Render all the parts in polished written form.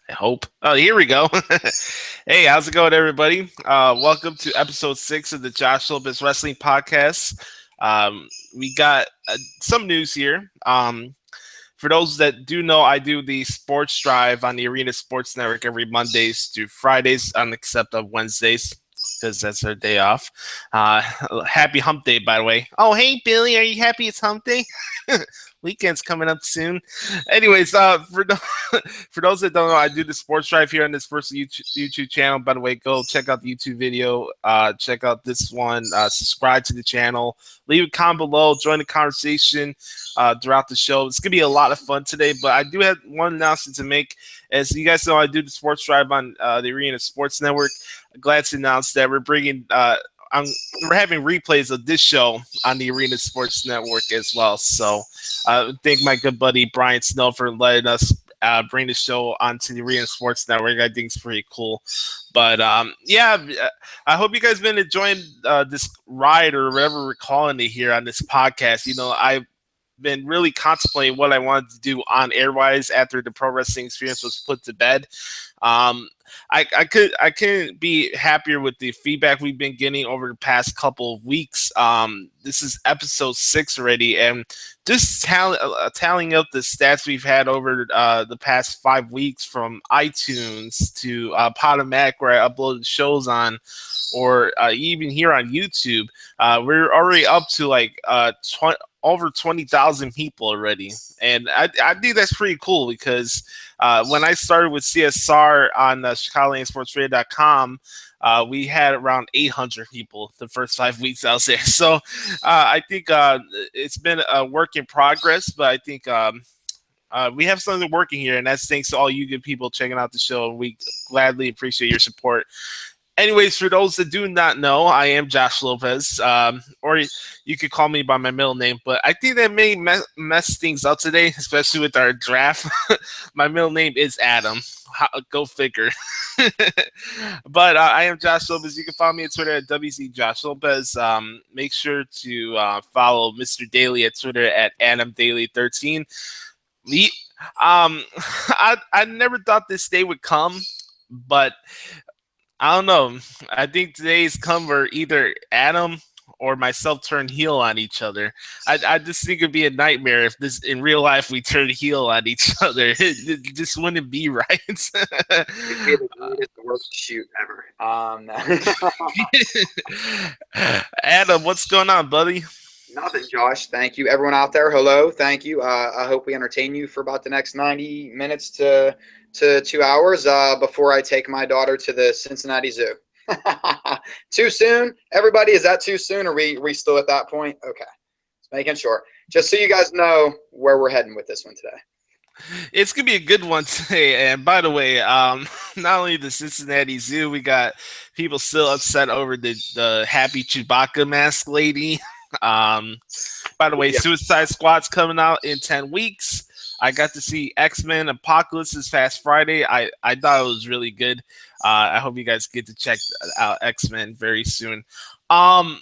I hope. Oh, here we go. Hey, how's it going, everybody? Welcome to episode 6 of the Josh Lopez Wrestling Podcast. We got some news here. For those that do know, I do the sports drive on the Arena Sports Network every Mondays through Fridays, except of Wednesdays, because that's our day off. Happy Hump Day, by the way. Oh, hey, Billy, are you happy it's Hump Day? Weekend's coming up soon. Anyways, for those that don't know, I do the sports drive here on this first YouTube channel. By the way, go check out the YouTube video. Check out this one. Subscribe to the channel. Leave a comment below. Join the conversation throughout the show. It's going to be a lot of fun today, but I do have one announcement to make. As you guys know, I do the sports drive on the Arena Sports Network. Glad to announce that we're bringing we're having replays of this show on the Arena Sports Network as well. So thank my good buddy Brian Snow for letting us bring the show onto the Arena Sports Network. I think it's pretty cool. But yeah, I hope you guys been enjoying this ride or whatever we're calling it here on this podcast. You know, I've been really contemplating what I wanted to do on airwise after the pro wrestling experience was put to bed. I couldn't be happier with the feedback we've been getting over the past couple of weeks. This is episode 6 already, and just tallying up the stats we've had over the past 5 weeks from iTunes to Podomatic, where I uploaded shows on, or even here on YouTube, we're already up to like over 20,000 people already. And I think that's pretty cool because when I started with CSR on ChicagoLandSportsRadio.com, we had around 800 people the first 5 weeks I was there. So I think it's been a work in progress, but I think we have something working here, and that's thanks to all you good people checking out the show, and we gladly appreciate your support. Anyways, for those that do not know, I am Josh Lopez, or you could call me by my middle name, but I think that may mess things up today, especially with our draft. My middle name is Adam. Go figure. But I am Josh Lopez. You can follow me on Twitter at WCJoshLopez. Make sure to follow Mr. Daly at Twitter at AdamDaily13. I never thought this day would come, but I don't know. I think today's come where either Adam or myself turn heel on each other. I just think it'd be a nightmare if this in real life we turn heel on each other. It just wouldn't be right. It'd be the worst shoot ever. Adam, what's going on, buddy? Nothing, Josh. Thank you. Everyone out there, hello. Thank you. I hope we entertain you for about the next 90 minutes to 2 hours before I take my daughter to the Cincinnati Zoo. Too soon? Everybody, is that too soon? Or are we still at that point? Okay. Just making sure. Just so you guys know where we're heading with this one today. It's going to be a good one today. And by the way, not only the Cincinnati Zoo, we got people still upset over the happy Chewbacca mask lady. By the way, Suicide Squad's coming out in 10 weeks. I got to see X-Men Apocalypse this past Friday. I thought it was really good. I hope you guys get to check out X-Men very soon. On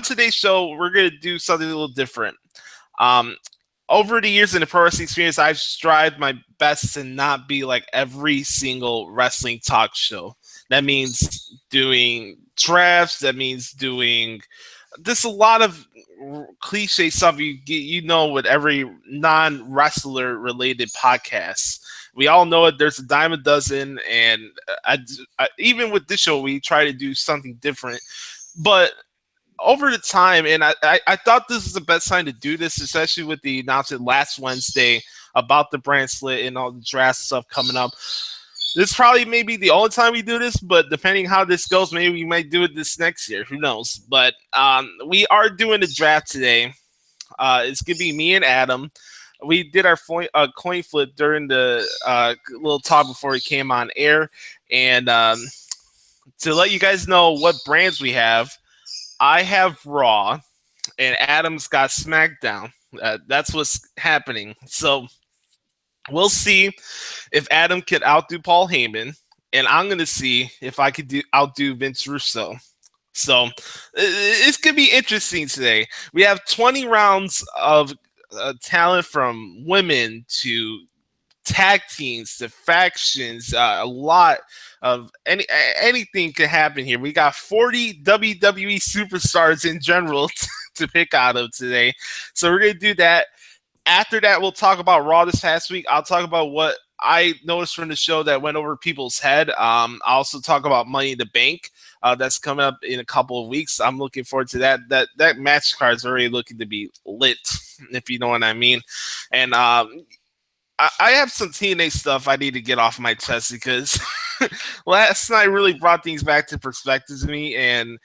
today's show, we're going to do something a little different. Over the years in the pro wrestling experience, I've strived my best to not be like every single wrestling talk show. That means doing drafts. That means doing just a lot of cliche stuff you know with every non-wrestler related podcast. We all know it. There's a dime a dozen, and I even with this show, we try to do something different. But over the time, and I thought this was the best time to do this, especially with the announcement last Wednesday about the brand split and all the draft stuff coming up. This probably may be the only time we do this, but depending how this goes, maybe we might do it this next year. Who knows? But we are doing the draft today. It's going to be me and Adam. We did our coin flip during the little talk before we came on air. And to let you guys know what brands we have, I have Raw, and Adam's got SmackDown. That's what's happening. So we'll see if Adam could outdo Paul Heyman, and I'm going to see if I could outdo Vince Russo. So it's going to be interesting today. We have 20 rounds of talent from women to tag teams, the factions, a lot of anything can happen here. We got 40 WWE superstars in general to pick out of today. So we're going to do that. After that, we'll talk about Raw this past week. I'll talk about what I noticed from the show that went over people's head. I'll also talk about Money in the Bank. That's coming up in a couple of weeks. I'm looking forward to that. That match card is already looking to be lit, if you know what I mean. And I have some TNA stuff I need to get off my chest because last night really brought things back to perspective to me. And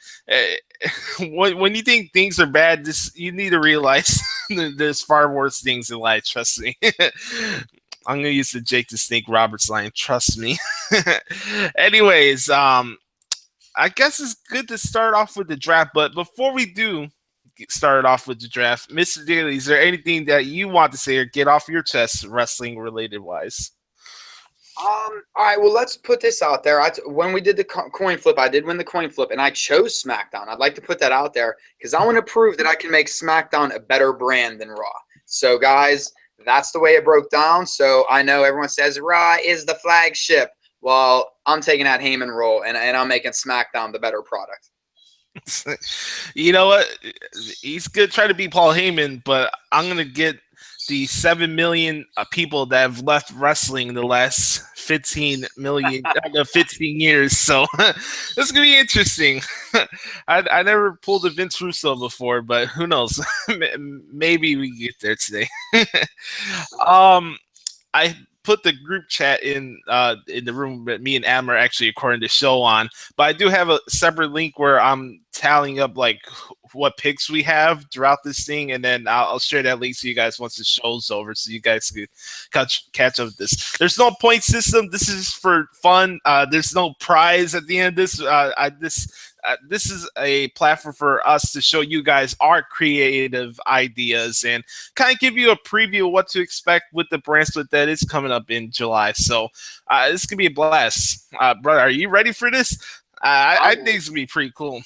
when you think things are bad, you need to realize there's far worse things in life. Trust me. I'm gonna use the Jake the Snake Roberts line. Trust me. Anyways, I guess it's good to start off with the draft. But before we do get started off with the draft, Mr. Daly, is there anything that you want to say or get off your chest, wrestling related wise? All right, well, let's put this out there. When we did the coin flip, I did win the coin flip, and I chose SmackDown. I'd like to put that out there because I want to prove that I can make SmackDown a better brand than Raw. So, guys, that's the way it broke down. So I know everyone says Raw is the flagship. Well, I'm taking that Heyman role, and I'm making SmackDown the better product. You know what? He's good trying to be Paul Heyman, but I'm going to get the 7 million people that have left wrestling in the last 15 years. So this is going to be interesting. I never pulled a Vince Russo before, but who knows? Maybe we get there today. I put the group chat in the room that me and Adam are actually recording the show on, but I do have a separate link where I'm tallying up like what picks we have throughout this thing, and then I'll share that link to you guys once the show's over, so you guys can catch up with this. There's no point system. This is for fun. There's no prize at the end of this. This is a platform for us to show you guys our creative ideas and kind of give you a preview of what to expect with the brand split that is coming up in July. So this could be a blast. Brother, are you ready for this? I think it's going to be pretty cool.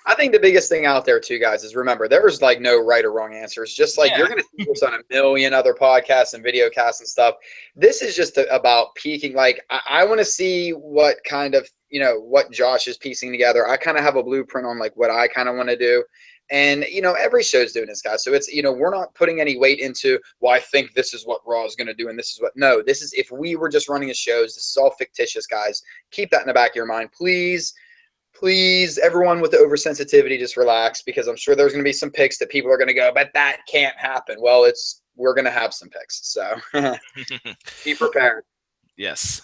I think the biggest thing out there, too, guys, is remember, there's like no right or wrong answers. Just like you're going to see this on a million other podcasts and video casts and stuff. This is just about peaking. Like, I want to see what kind of, what Josh is piecing together. I kind of have a blueprint on like what I kind of want to do. And, every show's doing this, guys. So it's, we're not putting any weight into, well, I think this is what Raw is going to do. And this is what, no, this is, if we were just running a shows, this is all fictitious, guys. Keep that in the back of your mind. Please, everyone with the oversensitivity, just relax, because I'm sure there's going to be some picks that people are going to go, but that can't happen. Well, we're going to have some picks. So be prepared. Yes.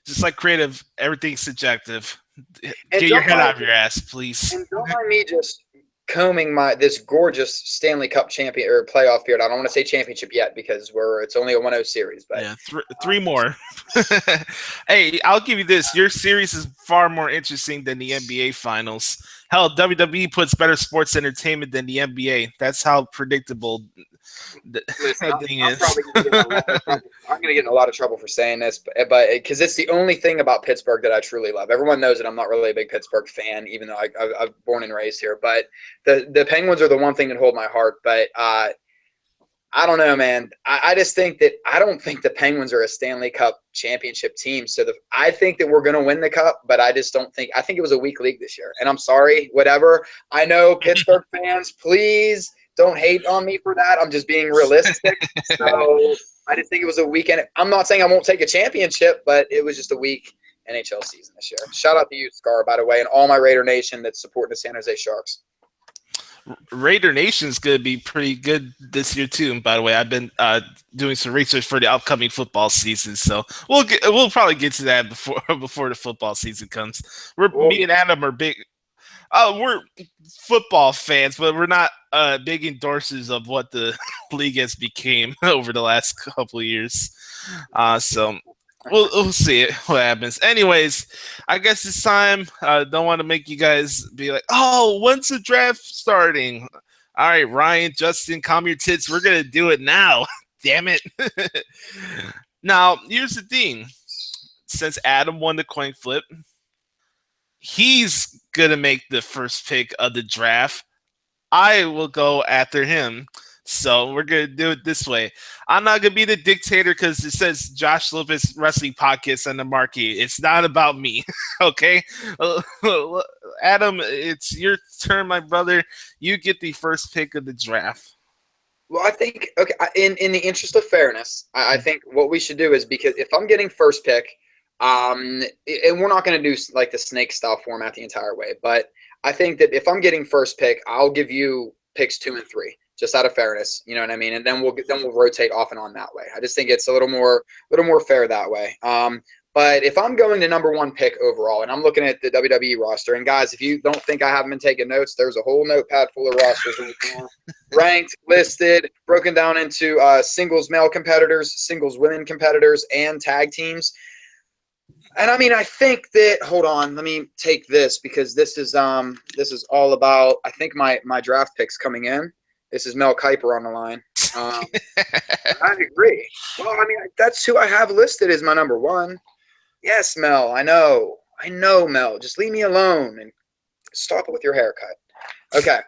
Just like creative, everything's subjective. Get your head out of your ass, please. And don't mind me just combing this gorgeous Stanley Cup champion or playoff field. I don't want to say championship yet because it's only a 1-0 series, but yeah, three more. Hey, I'll give you this. Your series is far more interesting than the NBA finals. Hell, WWE puts better sports entertainment than the NBA. That's how predictable the thing is. I'm going to get in a lot of trouble for saying this, but because it's the only thing about Pittsburgh that I truly love. Everyone knows that I'm not really a big Pittsburgh fan, even though I'm born and raised here. But the Penguins are the one thing that hold my heart. But I don't know, man. I just think that I don't think the Penguins are a Stanley Cup championship team. So I think that we're going to win the cup, but I just don't think – I think it was a weak league this year. And I'm sorry, whatever. I know Pittsburgh fans, please don't hate on me for that. I'm just being realistic. So I just think it was a weekend. I'm not saying I won't take a championship, but it was just a weak NHL season this year. Shout out to you, Scar, by the way, and all my Raider Nation that's supporting the San Jose Sharks. Raider Nation's going to be pretty good this year too. By the way, I've been doing some research for the upcoming football season, so we'll probably get to that before the football season comes. Me and Adam are big. We're football fans, but we're not big endorsers of what the league has became over the last couple of years. So we'll see what happens. Anyways, I guess it's time. Don't want to make you guys be like, oh, when's the draft starting? All right, Ryan, Justin, calm your tits. We're going to do it now. Damn it. Now, here's the thing. Since Adam won the coin flip, he's going to make the first pick of the draft. I will go after him. So we're going to do it this way. I'm not going to be the dictator because it says Josh Lopez Wrestling Podcast on the marquee. It's not about me, okay? Adam, it's your turn, my brother. You get the first pick of the draft. Well, I think, okay, in the interest of fairness, I think what we should do is, because if I'm getting first pick, and we're not going to do like the snake style format the entire way, but I think that if I'm getting first pick, I'll give you picks 2 and 3, just out of fairness. You know what I mean? And then we'll rotate off and on that way. I just think it's a little more fair that way. But if I'm going to number 1 pick overall, and I'm looking at the WWE roster, and guys, if you don't think I haven't been taking notes, there's a whole notepad full of rosters right now, ranked, listed, broken down into singles male competitors, singles women competitors, and tag teams. And I mean, I think that, hold on, let me take this, because this is all about, I think my draft picks coming in. This is Mel Kiper on the line. I agree. Well, I mean, that's who I have listed as my number 1. Yes, Mel, I know, Mel. Just leave me alone and stop it with your haircut. Okay,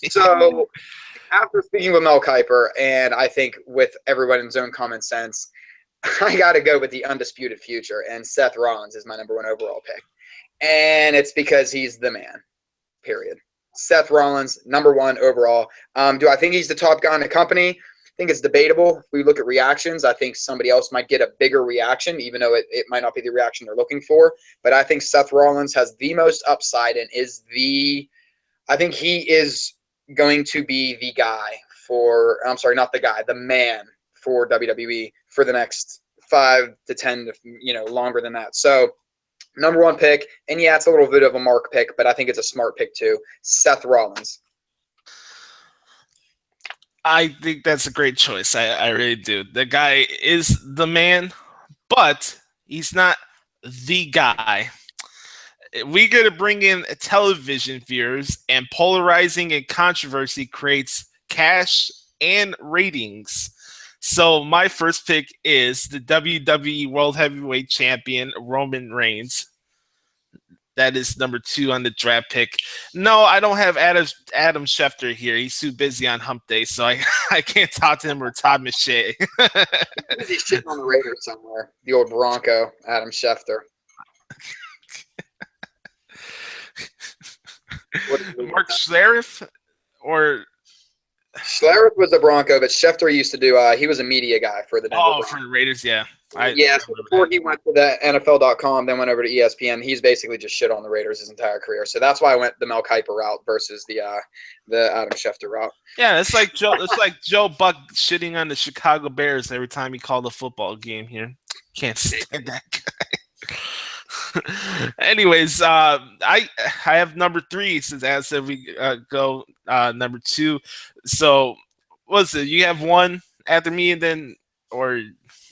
so after speaking with Mel Kiper, and I think with everyone's own common sense, I got to go with the undisputed future, and Seth Rollins is my number 1 overall pick. And it's because he's the man, period. Seth Rollins, number 1 overall. Do I think he's the top guy in the company? I think it's debatable. If we look at reactions, I think somebody else might get a bigger reaction, even though it might not be the reaction they're looking for. But I think Seth Rollins has the most upside and I think he is going to be the guy the man for WWE for the next 5 to 10, longer than that. So number 1 pick, and yeah, it's a little bit of a mark pick, but I think it's a smart pick too. Seth Rollins. I think that's a great choice. I really do. The guy is the man, but he's not the guy. We got to bring in television viewers, and polarizing and controversy creates cash and ratings. So my first pick is the WWE World Heavyweight Champion, Roman Reigns. That is number 2 on the draft pick. No, I don't have Adam Schefter here. He's too busy on hump day, so I can't talk to him, or Todd McShay. He's sitting on the Raiders somewhere. The old Bronco, Adam Schefter. Mark Schlereth, or Schlereth was a Bronco, but Schefter used to do. He was a media guy for the Denver Broncos. For the Raiders, yeah. So before he went to the NFL.com, then went over to ESPN. He's basically just shit on the Raiders his entire career. So that's why I went the Mel Kiper route versus the Adam Schefter route. Yeah, it's like Joe Buck shitting on the Chicago Bears every time he called a football game here. Can't stand that guy. Anyways, I have number 3, since Ad said we go number 2. So what's it? You have 1 after me, and then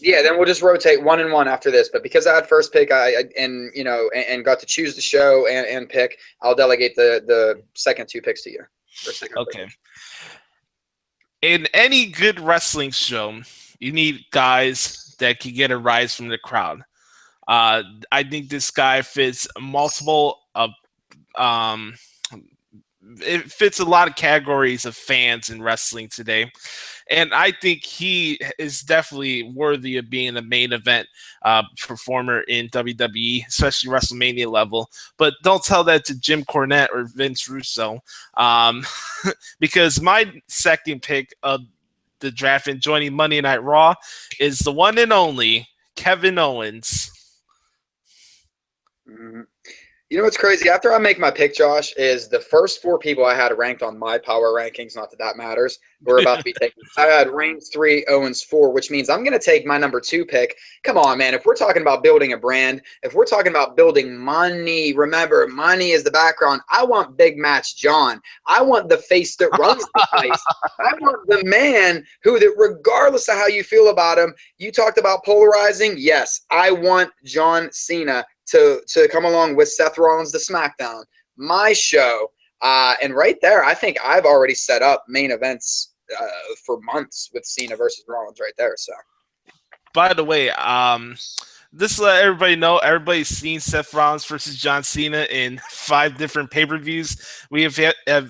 yeah, then we'll just rotate 1 and 1 after this. But because I had first pick, and got to choose the show and pick, I'll delegate the second 2 picks to you. Okay. In any good wrestling show, you need guys that can get a rise from the crowd. I think this guy fits multiple it fits a lot of categories of fans in wrestling today. And I think he is definitely worthy of being a main event performer in WWE, especially WrestleMania level. But don't tell that to Jim Cornette or Vince Russo, because my second pick of the draft and joining Monday Night Raw is the one and only Kevin Owens. Mm-hmm. You know what's crazy? After I make my pick, Josh, is the first 4 people I had ranked on my power rankings, not that matters, were about to be taken. I had Reigns 3, Owens 4, which means I'm going to take my number 2 pick. Come on, man. If we're talking about building a brand, if we're talking about building money, remember, money is the background. I want Big Match John. I want the face that runs the place. I want the man who, that regardless of how you feel about him, you talked about polarizing. Yes, I want John Cena to come along with Seth Rollins to SmackDown, my show. And right there, I think I've already set up main events for months with Cena versus Rollins right there. So, by the way, This to let everybody know, everybody's seen Seth Rollins versus John Cena in 5 different pay-per-views. We have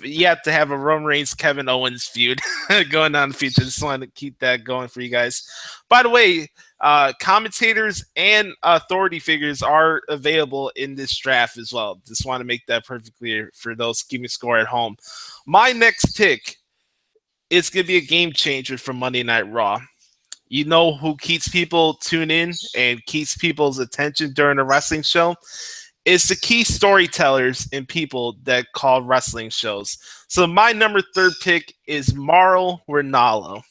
yet to have a Roman Reigns Kevin Owens feud going on in the future. Just wanted to keep that going for you guys. By the way, commentators and authority figures are available in this draft as well. Just want to make that perfectly clear for those keeping score at home. My next pick is going to be a game changer for Monday Night Raw. You know who keeps people tuned in and keeps people's attention during a wrestling show? It's the key storytellers and people that call wrestling shows. So my number 3 pick is Mauro Ranallo.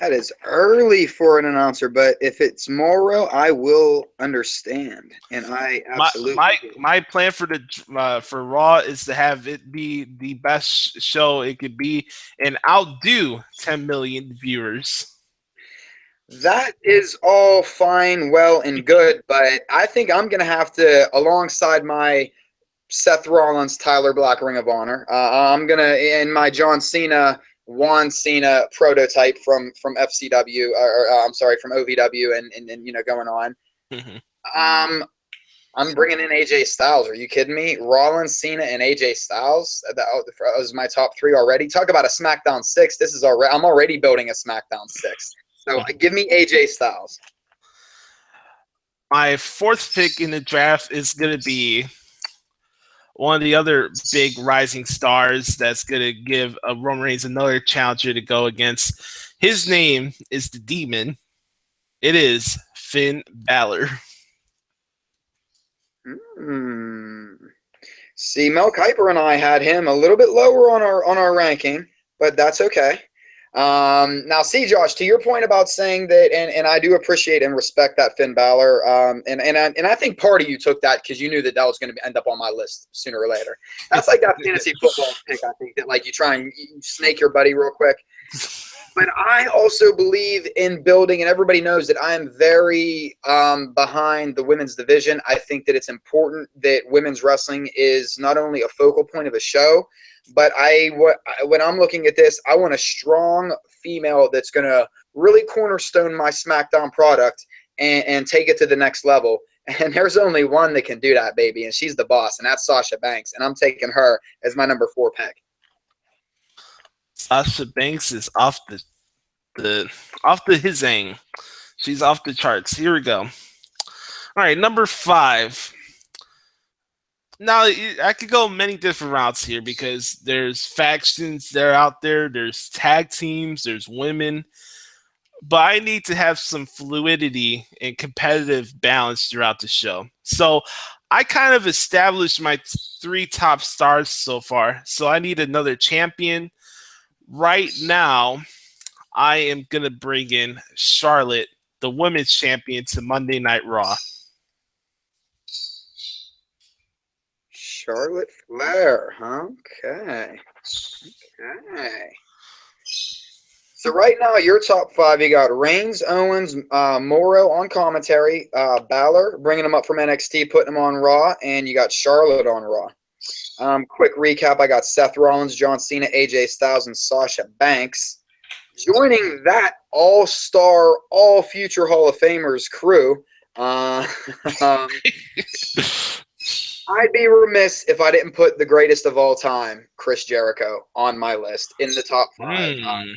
That is early for an announcer, but if it's Morrow, I will understand, and I absolutely. My plan for Raw is to have it be the best show it could be and outdo 10 million viewers. That is all fine, well, and good, but I think I'm going to have to, alongside my Seth Rollins, Tyler Black Ring of Honor, I'm going to, in my John Cena, Juan Cena prototype from FCW, I'm sorry, from OVW and going on. Mm-hmm. I'm bringing in AJ Styles. Are you kidding me? Rollins, Cena, and AJ Styles. That was my top 3 already. Talk about a SmackDown 6. I'm already building a SmackDown 6. So give me AJ Styles. My 4th pick in the draft is going to be one of the other big rising stars that's going to give Roman Reigns another challenger to go against. His name is the Demon. It is Finn Balor. See, Mel Kiper and I had him a little bit lower on our ranking, but that's okay. Now, see, Josh, to your point about saying that, and I do appreciate and respect that Finn Balor, and I think part of you took that because you knew that was going to end up on my list sooner or later. That's like that fantasy football pick, I think, that like you try and snake your buddy real quick. But I also believe in building, and everybody knows that I am very behind the women's division. I think that it's important that women's wrestling is not only a focal point of a show, but when I'm looking at this, I want a strong female that's going to really cornerstone my SmackDown product and take it to the next level. And there's only one that can do that, baby, and she's the boss, and that's Sasha Banks. And I'm taking her as my number 4 pick. Sasha Banks is off the hizang. She's off the charts. Here we go. All right, number 5. Now, I could go many different routes here because there's factions that are out there, there's tag teams, there's women, but I need to have some fluidity and competitive balance throughout the show. So I kind of established my 3 top stars so far, so I need another champion. Right now, I am going to bring in Charlotte, the women's champion, to Monday Night Raw. Charlotte Flair. Okay. So right now, your top 5, you got Reigns, Owens, Morrow on commentary, Balor, bringing him up from NXT, putting him on Raw, and you got Charlotte on Raw. Quick recap, I got Seth Rollins, John Cena, AJ Styles, and Sasha Banks. Joining that all-star, all-future Hall of Famers crew, I'd be remiss if I didn't put the greatest of all time, Chris Jericho, on my list in the top 5.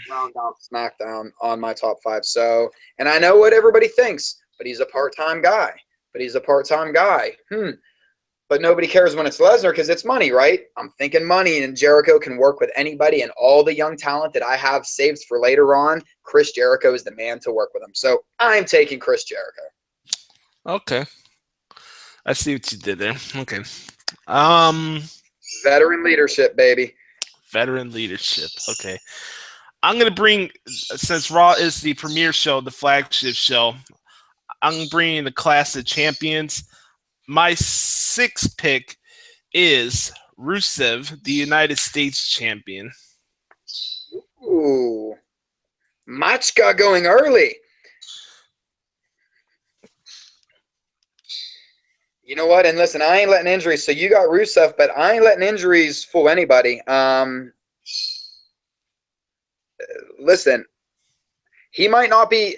Round out SmackDown on my top 5. So, and I know what everybody thinks, but he's a part-time guy. But nobody cares when it's Lesnar because it's money, right? I'm thinking money, and Jericho can work with anybody, and all the young talent that I have saved for later on, Chris Jericho is the man to work with him. So I'm taking Chris Jericho. Okay. I see what you did there. Okay. Veteran leadership, baby. Veteran leadership. Okay. I'm going to bring, since Raw is the premier show, the flagship show, I'm bringing the Clash of Champions. My 6th pick is Rusev, the United States champion. Ooh. Machka going early. You know what? And listen, I ain't letting injuries. So you got Rusev, but I ain't letting injuries fool anybody. Listen, he might not be.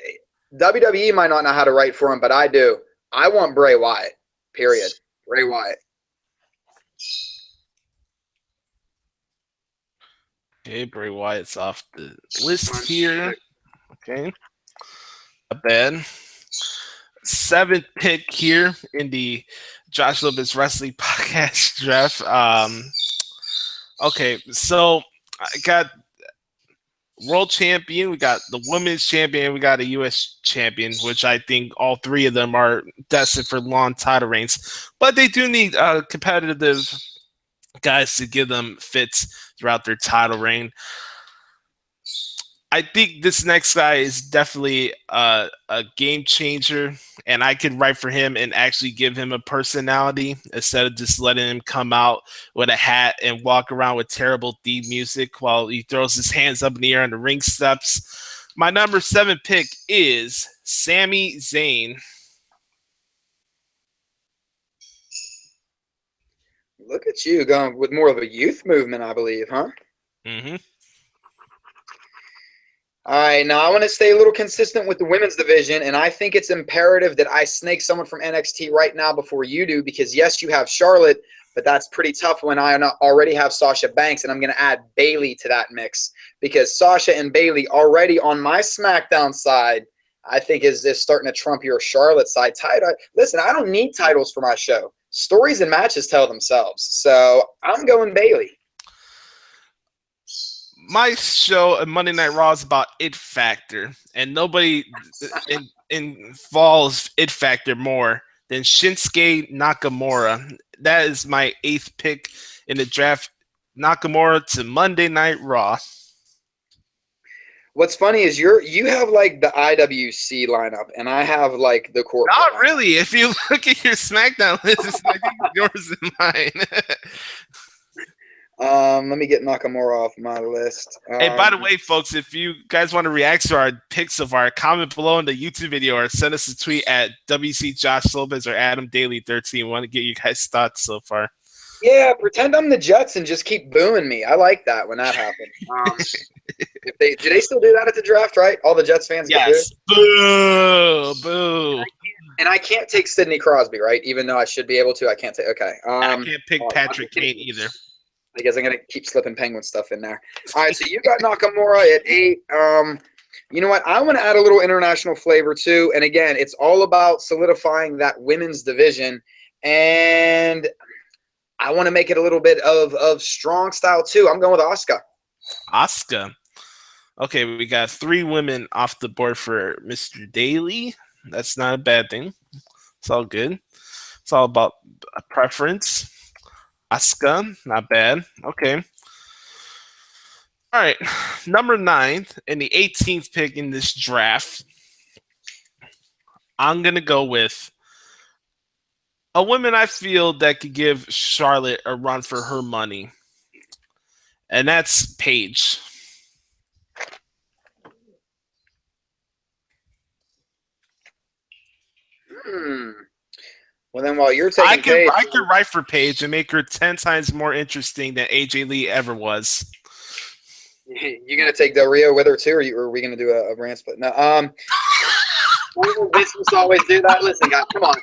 WWE might not know how to write for him, but I do. I want Bray Wyatt. Period. Bray Wyatt. Okay, Bray Wyatt's off the list here. Okay. Not bad. 7th pick here in the Josh Lopez Wrestling Podcast draft. Okay, so I got world champion, we got the women's champion, we got a U.S. champion, which I think all three of them are destined for long title reigns. But they do need competitive guys to give them fits throughout their title reign. I think this next guy is definitely a game changer, and I could write for him and actually give him a personality instead of just letting him come out with a hat and walk around with terrible theme music while he throws his hands up in the air on the ring steps. My number 7 pick is Sami Zayn. Look at you going with more of a youth movement, I believe, huh? Mm-hmm. All right, now I want to stay a little consistent with the women's division, and I think it's imperative that I snake someone from NXT right now before you do, because yes, you have Charlotte, but that's pretty tough when I already have Sasha Banks, and I'm going to add Bayley to that mix, because Sasha and Bayley already on my SmackDown side, I think is starting to trump your Charlotte side title. Listen, I don't need titles for my show. Stories and matches tell themselves, so I'm going Bayley. My show Monday Night Raw is about It Factor, and nobody involves It Factor more than Shinsuke Nakamura. That is my 8th pick in the draft. Nakamura to Monday Night Raw. What's funny is you have like the IWC lineup, and I have like the corporate. Not lineup. really. If you look at your SmackDown list, it's like yours and mine. Let me get Nakamura off my list. Hey, by the way, folks, if you guys want to react to our picks so far, comment below in the YouTube video or send us a tweet at WC Josh Lopez or Adam Daly 13. Want to get you guys' thoughts so far? Yeah, pretend I'm the Jets and just keep booing me. I like that when that happens. Do they still do that at the draft? Right, all the Jets fans get boo, boo. And I can't take Sidney Crosby, right? Even though I should be able to, I can't take. Okay, I can't pick Patrick Kane either. I guess I'm gonna keep slipping Penguin stuff in there. All right, so you got Nakamura at 8. You know what? I want to add a little international flavor too. And again, it's all about solidifying that women's division, and I want to make it a little bit of strong style too. I'm going with Asuka. Asuka. Okay, we got 3 women off the board for Mr. Daly. That's not a bad thing. It's all good. It's all about a preference. Asuka, not bad. Okay. All right. Number 9 and the 18th pick in this draft. I'm going to go with a woman I feel that could give Charlotte a run for her money. And that's Paige. Well, then while you're taking Paige, I could write for Paige and make her 10 times more interesting than AJ Lee ever was. You gonna take Del Rio with her too, or are we gonna do a brand split? No. Vince used to always do that. Listen, guys, come on.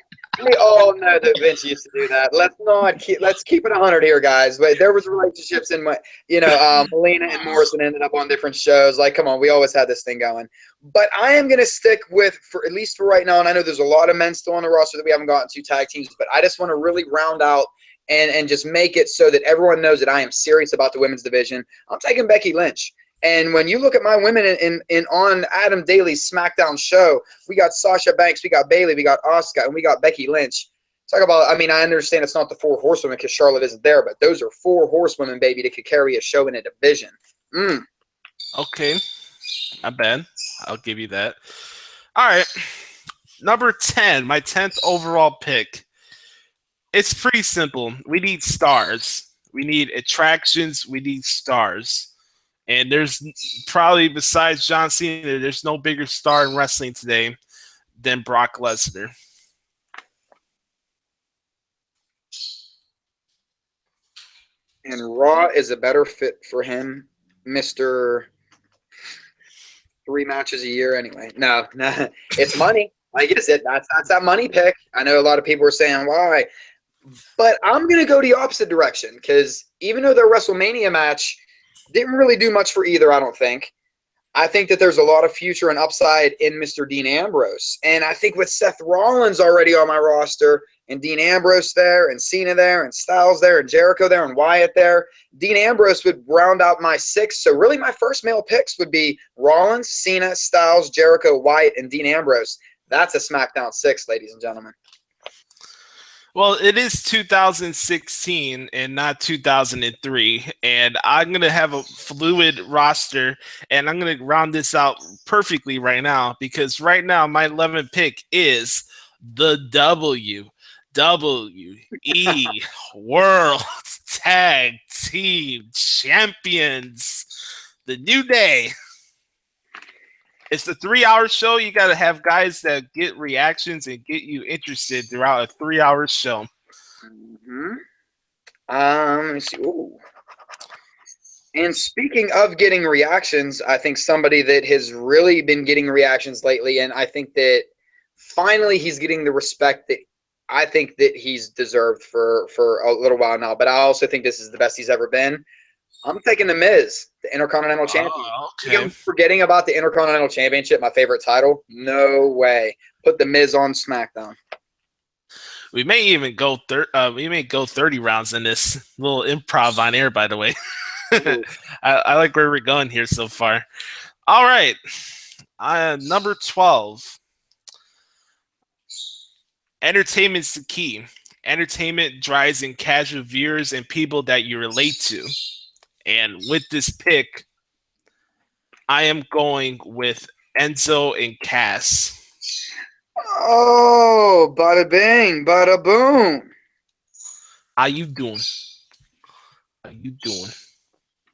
We all know that Vince used to do that. Let's keep it 100 here, guys. But there was relationships in my, Melina and Morrison ended up on different shows. Like, come on, we always had this thing going. But I am gonna stick with, for at least for right now, and I know there's a lot of men still on the roster that we haven't gotten to tag teams, but I just want to really round out and just make it so that everyone knows that I am serious about the women's division. I'm taking Becky Lynch. And when you look at my women in on Adam Daly's SmackDown show, we got Sasha Banks, we got Bayley, we got Asuka, and we got Becky Lynch. Talk about, I mean, I understand it's not the 4 horsewomen because Charlotte isn't there, but those are 4 horsewomen, baby, that could carry a show in a division. Okay. Not bad. I'll give you that. All right. Number 10, my 10th overall pick. It's pretty simple. We need stars. We need attractions. We need stars. And there's probably, besides John Cena, there's no bigger star in wrestling today than Brock Lesnar. And Raw is a better fit for him, Mr. 3 matches a year anyway. No, it's money. I guess that's that money pick. I know a lot of people are saying why, but I'm gonna go the opposite direction because even though their WrestleMania match didn't really do much for either, I don't think. I think that there's a lot of future and upside in Mr. Dean Ambrose. And I think with Seth Rollins already on my roster and Dean Ambrose there and Cena there and Styles there and Jericho there and Wyatt there, Dean Ambrose would round out my 6. So really my first male picks would be Rollins, Cena, Styles, Jericho, Wyatt, and Dean Ambrose. That's a SmackDown 6, ladies and gentlemen. Well, it is 2016 and not 2003, and I'm going to have a fluid roster, and I'm going to round this out perfectly right now because right now my 11th pick is the WWE World Tag Team Champions, the New Day. It's the 3-hour show. You got to have guys that get reactions and get you interested throughout a 3-hour show. Mm-hmm. Let me see. Ooh. And speaking of getting reactions, I think somebody that has really been getting reactions lately, and I think that finally he's getting the respect that I think that he's deserved for a little while now. But I also think this is the best he's ever been. I'm taking The Miz, the Intercontinental Champion. Oh, okay. I'm forgetting about the Intercontinental Championship, my favorite title. No way. Put The Miz on SmackDown. We may even go 30 rounds in this little improv on air, by the way. I like where we're going here so far. All right. Number 12. Entertainment's the key. Entertainment drives in casual viewers and people that you relate to. And with this pick, I am going with Enzo and Cass. Oh, bada bing, bada boom. How you doing?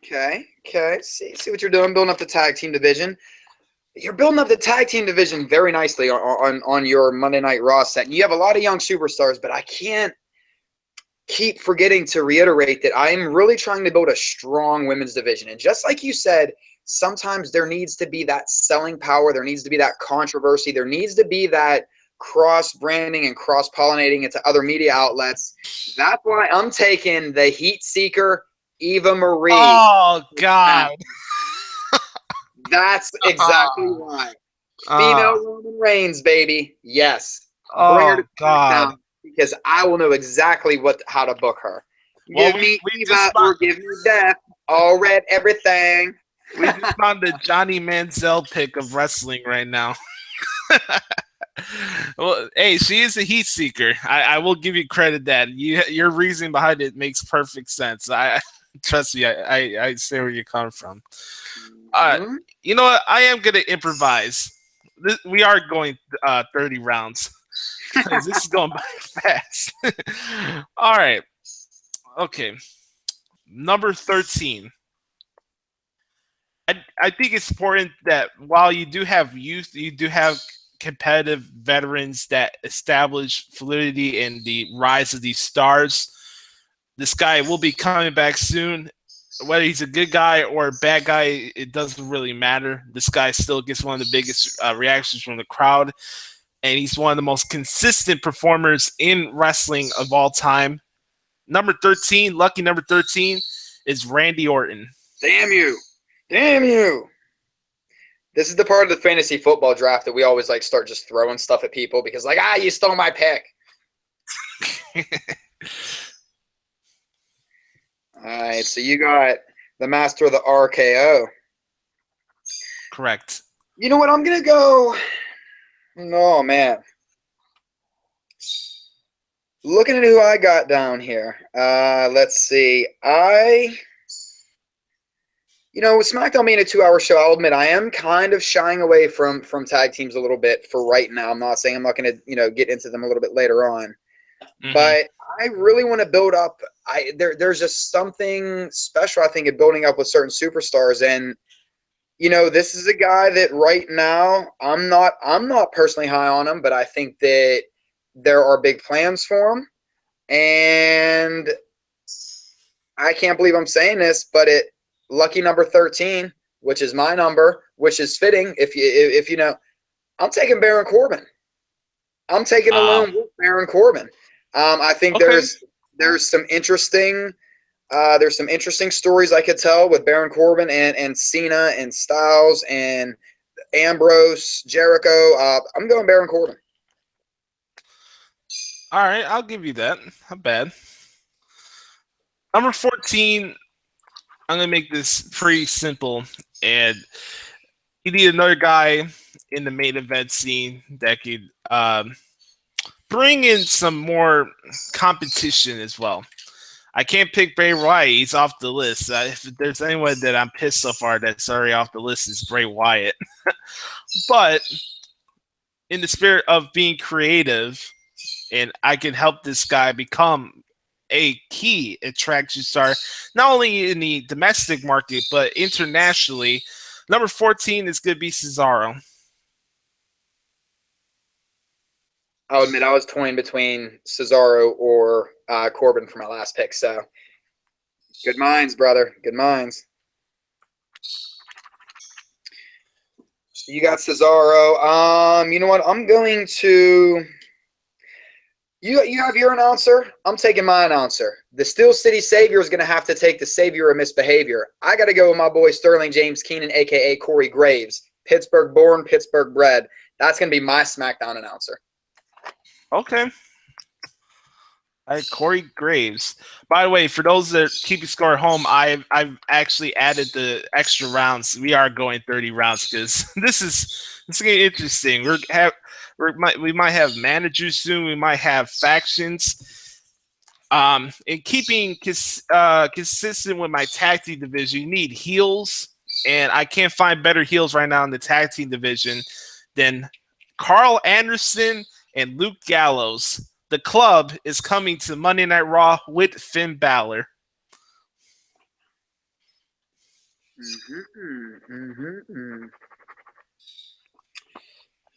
Okay. See what you're doing, building up the tag team division. You're building up the tag team division very nicely on your Monday Night Raw set. And you have a lot of young superstars, but I can't keep forgetting to reiterate that I am really trying to build a strong women's division. And just like you said, sometimes there needs to be that selling power. There needs to be that controversy. There needs to be that cross-branding and cross-pollinating into other media outlets. That's why I'm taking the heat seeker, Eva Marie. Oh, God. That's exactly why. Female Roman Reigns, baby. Yes. Bring her to SmackDown because I will know exactly how to book her. Give me Eva or give me death. All red everything. We just found the Johnny Manziel pick of wrestling right now. Well, hey, she is a heat seeker. I will give you credit that your reasoning behind it makes perfect sense. Trust me, I see where you're coming from. You know what? I am going to improvise. We are going 30 rounds. This is going by fast. All right. Okay. Number 13. I think it's important that while you do have youth, you do have competitive veterans that establish validity in the rise of these stars. This guy will be coming back soon. Whether he's a good guy or a bad guy, it doesn't really matter. This guy still gets one of the biggest reactions from the crowd, and he's one of the most consistent performers in wrestling of all time. Number 13, lucky number 13, is Randy Orton. Damn you. This is the part of the fantasy football draft that we always start just throwing stuff at people because you stole my pick. All right, so you got the master of the RKO. Correct. You know what? I'm going to go. Oh, man. Looking at who I got down here. Let's see. With SmackDown being a 2-hour show, I'll admit I am kind of shying away from tag teams a little bit for right now. I'm not saying I'm not going to, get into them a little bit later on. Mm-hmm. But I really want to build up. There's just something special, I think, in building up with certain superstars. And, this is a guy that right now I'm not personally high on him, but I think that there are big plans for him. And I can't believe I'm saying this, but lucky number 13, which is my number, which is fitting. If you know, I'm taking Baron Corbin. I'm taking a lone wolf, Baron Corbin. I think there's some interesting stories I could tell with Baron Corbin and Cena and Styles and Ambrose, Jericho. I'm going Baron Corbin. All right, I'll give you that. Not bad. Number 14, I'm going to make this pretty simple. And you need another guy in the main event scene that could bring in some more competition as well. I can't pick Bray Wyatt. He's off the list. If there's anyone that I'm pissed so far that's already off the list, is Bray Wyatt. But in the spirit of being creative, and I can help this guy become a key attraction star, not only in the domestic market, but internationally. Number 14 is going to be Cesaro. I'll admit I was toying between Cesaro or Corbin for my last pick. So good minds, brother. Good minds. You got Cesaro. You know what? I'm going to. You have your announcer. I'm taking my announcer. The Steel City Savior is going to have to take the Savior of Misbehavior. I got to go with my boy Sterling James Keenan, a.k.a. Corey Graves. Pittsburgh born, Pittsburgh bred. That's going to be my SmackDown announcer. Okay. All right, Corey Graves. By the way, for those that are keeping score at home, I've actually added the extra rounds. We are going 30 rounds because this is getting interesting. We might have managers soon. We might have factions. And keeping consistent with my tag team division, you need heels, and I can't find better heels right now in the tag team division than Carl Anderson and Luke Gallows. The Club is coming to Monday Night Raw with Finn Balor.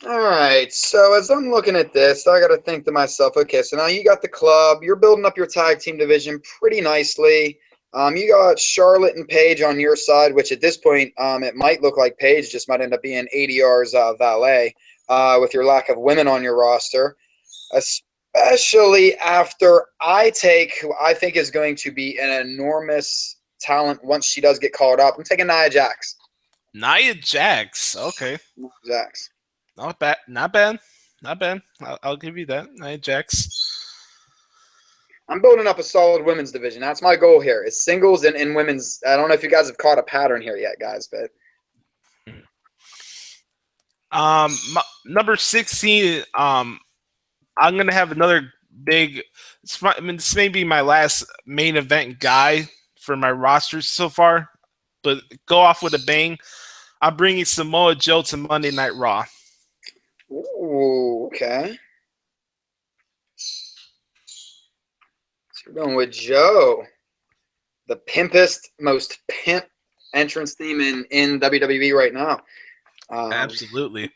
All right, so as I'm looking at this, I got to think to myself, okay, so now you got the Club. You're building up your tag team division pretty nicely. You got Charlotte and Paige on your side, which at this point, it might look like Paige just might end up being ADR's valet with your lack of women on your roster, especially after I take who I think is going to be an enormous talent once she does get called up. I'm taking Nia Jax. Nia Jax, okay. Nia Jax. Not bad. Not bad. Not bad. I'll give you that. Nia Jax. I'm building up a solid women's division. That's my goal here. It's singles and women's. I don't know if you guys have caught a pattern here yet, guys, but number 16. I'm gonna have another big. This may be my last main event guy for my roster so far, but go off with a bang. I'm bringing Samoa Joe to Monday Night Raw. Ooh, okay. So we're going with Joe, the most pimp entrance theme in WWE right now. Absolutely.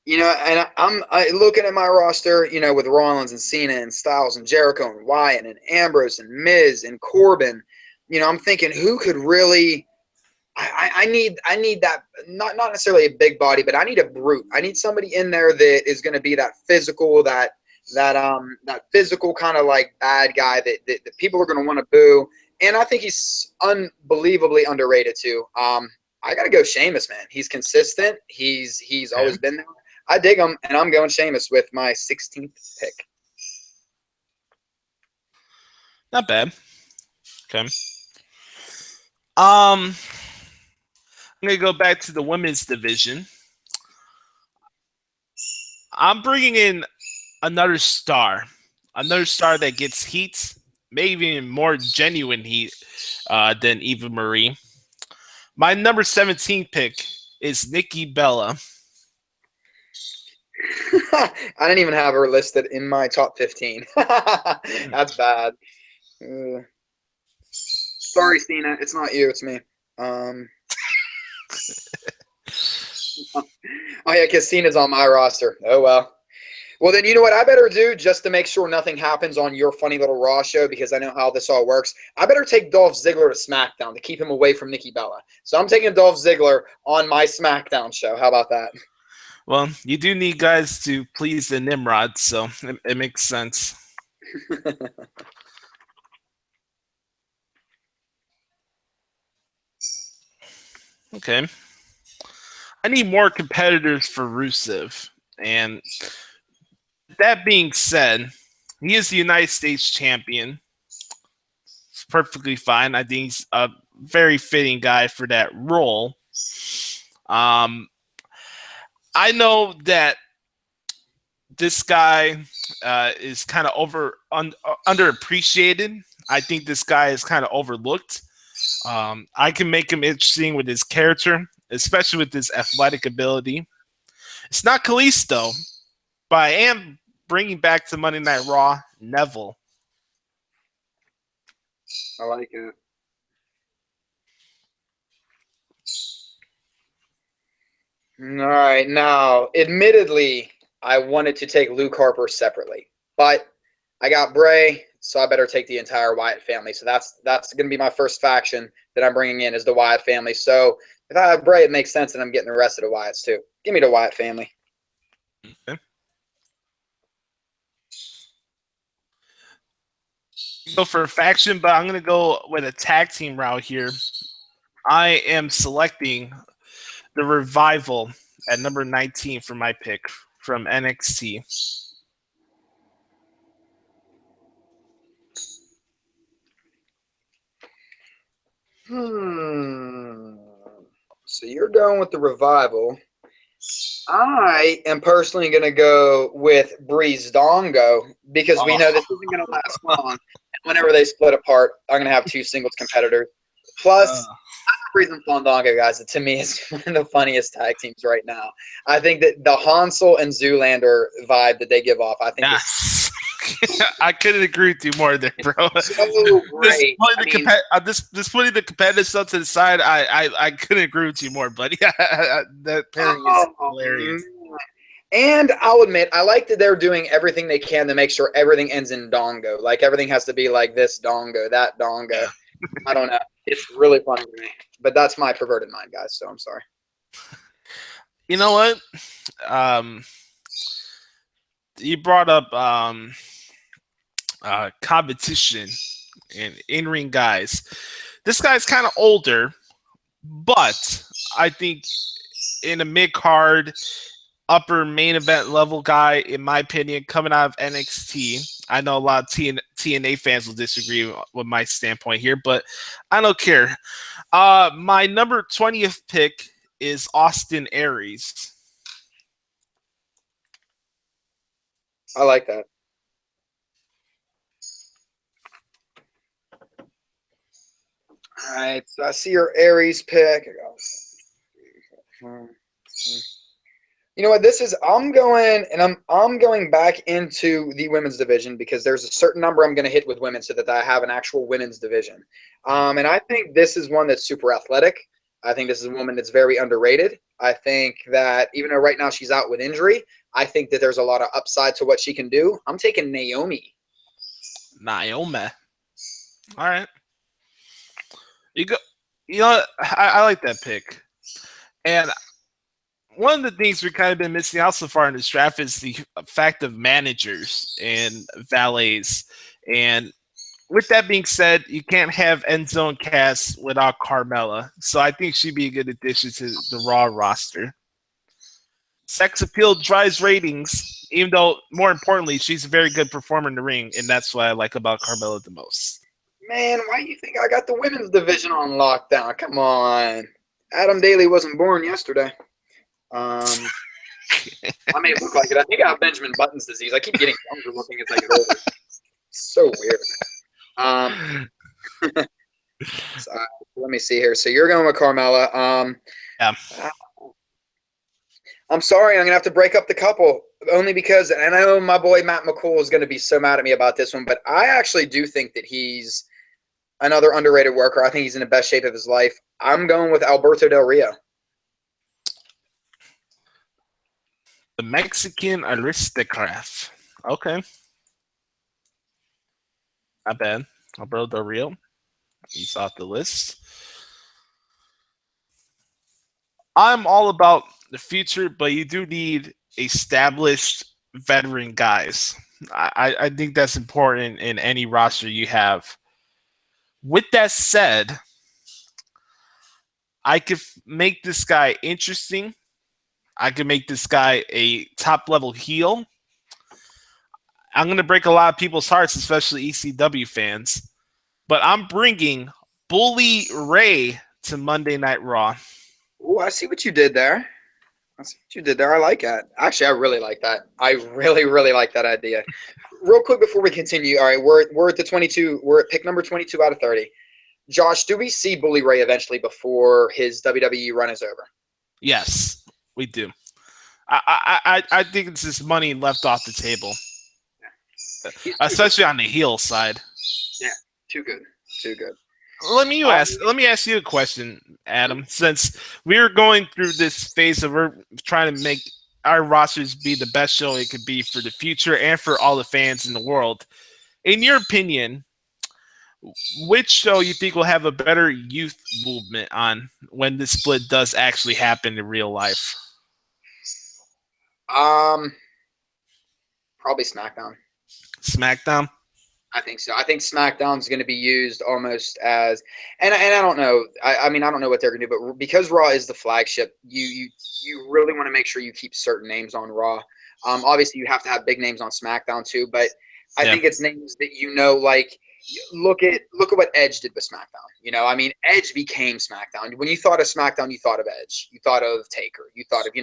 You know, and I'm looking at my roster, you know, with Rollins and Cena and Styles and Jericho and Wyatt and Ambrose and Miz and Corbin. You know, I'm thinking who could really. I need that, not necessarily a big body, but I need a brute. I need somebody in there that is going to be that physical, that physical kind of like bad guy that people are going to want to boo. And I think he's unbelievably underrated too. I got to go Sheamus, man. He's consistent. He's always been there. I dig him, and I'm going Sheamus with my 16th pick. Not bad. Okay. I'm going to go back to the women's division. I'm bringing in another star that gets heat, maybe even more genuine heat than Eva Marie. My number 17 pick is Nikki Bella. I didn't even have her listed in my top 15. That's bad. Sorry, Cena. It's not you. It's me. Oh, yeah, because Cena's on my roster. Oh, well. Well, then you know what I better do just to make sure nothing happens on your funny little Raw show, because I know how this all works. I better take Dolph Ziggler to SmackDown to keep him away from Nikki Bella. So I'm taking Dolph Ziggler on my SmackDown show. How about that? Well, you do need guys to please the Nimrod, so it makes sense. Okay. I need more competitors for Rusev. And that being said, he is the United States champion. It's perfectly fine. I think he's a very fitting guy for that role. I know that this guy is kind of underappreciated. I think this guy is kind of overlooked. I can make him interesting with his character, especially with his athletic ability. It's not Kalisto, but I am bringing back to Monday Night Raw Neville. I like it. All right. Now, admittedly, I wanted to take Luke Harper separately, but I got Bray, so I better take the entire Wyatt family. So that's going to be my first faction that I'm bringing in, is the Wyatt family. So if I have Bray, it makes sense that I'm getting the rest of the Wyatts too. Give me the Wyatt family. Okay. Go for a faction, but I'm going to go with a tag team route here. I am selecting the Revival at number 19 for my pick from NXT. So you're going with the Revival. I am personally going to go with Breezango, because we know this isn't going to last long. Whenever they split apart, I'm going to have two singles competitors. Plus, Breeze and Fandango, guys, to me, is one of the funniest tag teams right now. I think that the Hansel and Zoolander vibe that they give off, I think yes. I couldn't agree with you more there, bro. So great. This putting the competitive stuff to the side, I couldn't agree with you more, buddy. That pairing is hilarious. And I'll admit, I like that they're doing everything they can to make sure everything ends in dongo. Like, everything has to be like this dongo, that dongo. Yeah. I don't know. It's really funny to me. But that's my perverted mind, guys, so I'm sorry. You know what? You brought up competition and in-ring guys. This guy's kind of older, but I think in a mid-card, upper main event level guy, in my opinion, coming out of NXT. I know a lot of TNA fans will disagree with my standpoint here, but I don't care. My number 20th pick is Austin Aries. I like that. All right, so I see your Aries pick. You know what this is? I'm going back into the women's division, because there's a certain number I'm going to hit with women so that I have an actual women's division. And I think this is one that's super athletic. I think this is a woman that's very underrated. I think that even though right now she's out with injury, I think that there's a lot of upside to what she can do. I'm taking Naomi. Naomi. All right. You know, I like that pick. And one of the things we've kind of been missing out so far in this draft is the fact of managers and valets. And with that being said, you can't have end zone cast without Carmella. So I think she'd be a good addition to the Raw roster. Sex appeal drives ratings, even though, more importantly, she's a very good performer in the ring, and that's what I like about Carmella the most. Man, why do you think I got the women's division on lockdown? Come on. Adam Daly wasn't born yesterday. I may look like it. I think I have Benjamin Button's disease. I keep getting younger looking as I get older. So weird. So, let me see here. So you're going with Carmella. Yeah. I'm sorry. I'm going to have to break up the couple, only because, and I know my boy Matt McCool is going to be so mad at me about this one, but I actually do think that he's another underrated worker. I think he's in the best shape of his life. I'm going with Alberto Del Rio. The Mexican aristocrat. Okay. Not bad. Alberto Del Rio. He's off the list. I'm all about the future, but you do need established veteran guys. I think that's important in any roster you have. With that said, I could make this guy interesting. I could make this guy a top level heel. I'm going to break a lot of people's hearts, especially ECW fans. But I'm bringing Bully Ray to Monday Night Raw. Oh, I see what you did there. I like that. Actually, I really like that. I really, really like that idea. Real quick before we continue, all right, we're at the 22. We're at pick number 22 out of 30. Josh, do we see Bully Ray eventually before his WWE run is over? Yes, we do. I think it's just money left off the table, especially on the heel side. Yeah, too good. Let me ask you a question, Adam. Since we're going through this phase of we're trying to make our rosters be the best show it could be for the future and for all the fans in the world, in your opinion, which show you think will have a better youth movement on when this split does actually happen in real life? Probably SmackDown. SmackDown? I think so. I think SmackDown's going to be used almost as, and I don't know. I mean, I don't know what they're going to do, but because Raw is the flagship, you really want to make sure you keep certain names on Raw. Obviously, you have to have big names on SmackDown too, but I think it's names that like. Look at what Edge did with SmackDown. I mean, Edge became SmackDown. When you thought of SmackDown, you thought of Edge. You thought of Taker. You thought of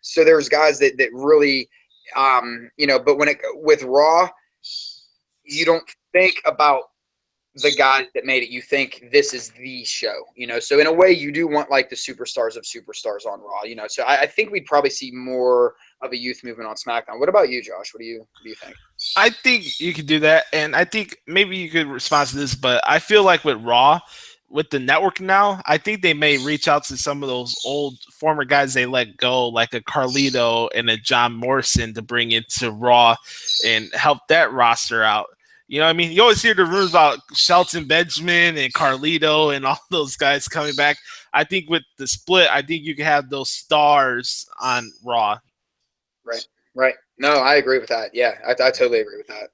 So there's guys that really, But with Raw, you don't think about the guys that made it. You think this is the show. So in a way, you do want like the superstars of superstars on Raw. So I think we'd probably see more of a youth movement on SmackDown. What about you, Josh? What do you think? I think you could do that, and I think maybe you could respond to this, but I feel like with Raw, with the network now, I think they may reach out to some of those old former guys they let go, like a Carlito and a John Morrison, to bring into Raw and help that roster out. You know what I mean? You always hear the rumors about Shelton Benjamin and Carlito and all those guys coming back. I think with the split, I think you can have those stars on Raw. Right. No, I agree with that. Yeah, I totally agree with that.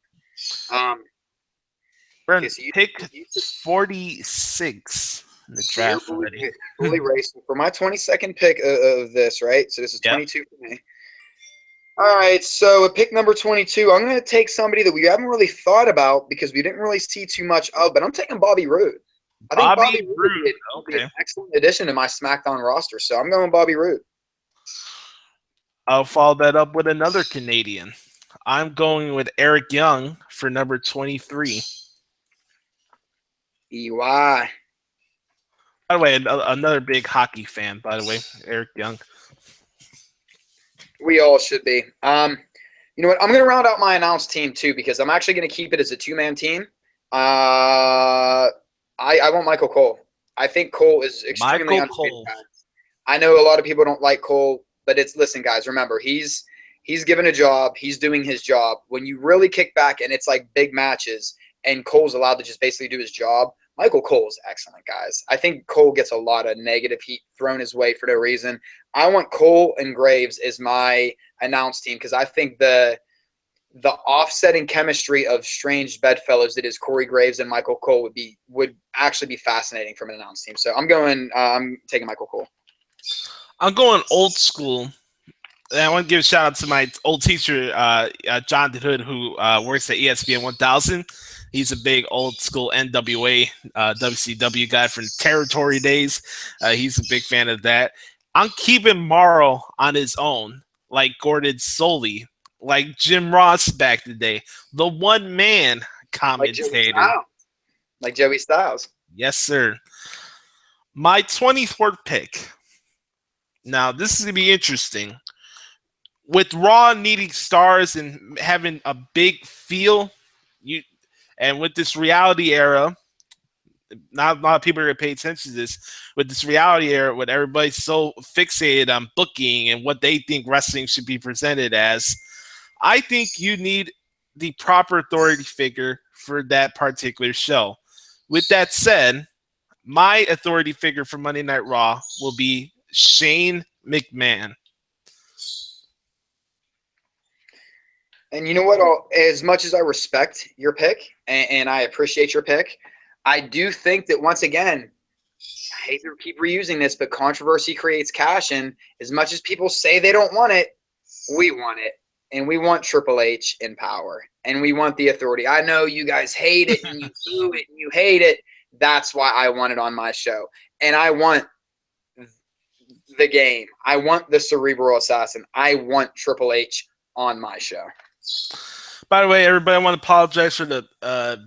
Brandon, pick 46 in the draft already. Fully racing for my 22nd pick of this, right? So this is 22 for me. All right, so at pick number 22, I'm going to take somebody that we haven't really thought about because we didn't really see too much of, but I'm taking Bobby Roode. I think Bobby Roode would be an excellent addition to my SmackDown roster, so I'm going Bobby Roode. I'll follow that up with another Canadian. I'm going with Eric Young for number 23. EY. By the way, another big hockey fan, by the way, Eric Young. We all should be. You know what? I'm going to round out my announced team, too, because I'm actually going to keep it as a two-man team. I want Michael Cole. I think Cole is extremely underrated. I know a lot of people don't like Cole. But listen, guys, remember, he's given a job. He's doing his job. When you really kick back and it's like big matches and Cole's allowed to just basically do his job, Michael Cole is excellent, guys. I think Cole gets a lot of negative heat thrown his way for no reason. I want Cole and Graves as my announced team because I think the offsetting chemistry of strange bedfellows that is Corey Graves and Michael Cole would actually be fascinating from an announced team. So I'm taking Michael Cole. I'm going old school. And I want to give a shout out to my old teacher, Jonathan Hood, who works at ESPN 1000. He's a big old school NWA, WCW guy from Territory days. He's a big fan of that. I'm keeping Morrow on his own, like Gordon Soley, like Jim Ross back in the day. The one man commentator. Like Joey Styles. Yes, sir. My 24th pick. Now, this is going to be interesting. With Raw needing stars and having a big feel, and with this reality era, not a lot of people are going to pay attention to this with this reality era, when everybody's so fixated on booking and what they think wrestling should be presented as. I think you need the proper authority figure for that particular show. With that said, my authority figure for Monday Night Raw will be Shane McMahon. And you know what? As much as I respect your pick and I appreciate your pick, I do think that, once again, I hate to keep reusing this, but controversy creates cash. And as much as people say they don't want it, we want it. And we want Triple H in power. And we want the authority. I know you guys hate it and you boo it and you hate it. That's why I want it on my show. And I want the game. I want the cerebral assassin. I want Triple H on my show. By the way, everybody, I want to apologize for the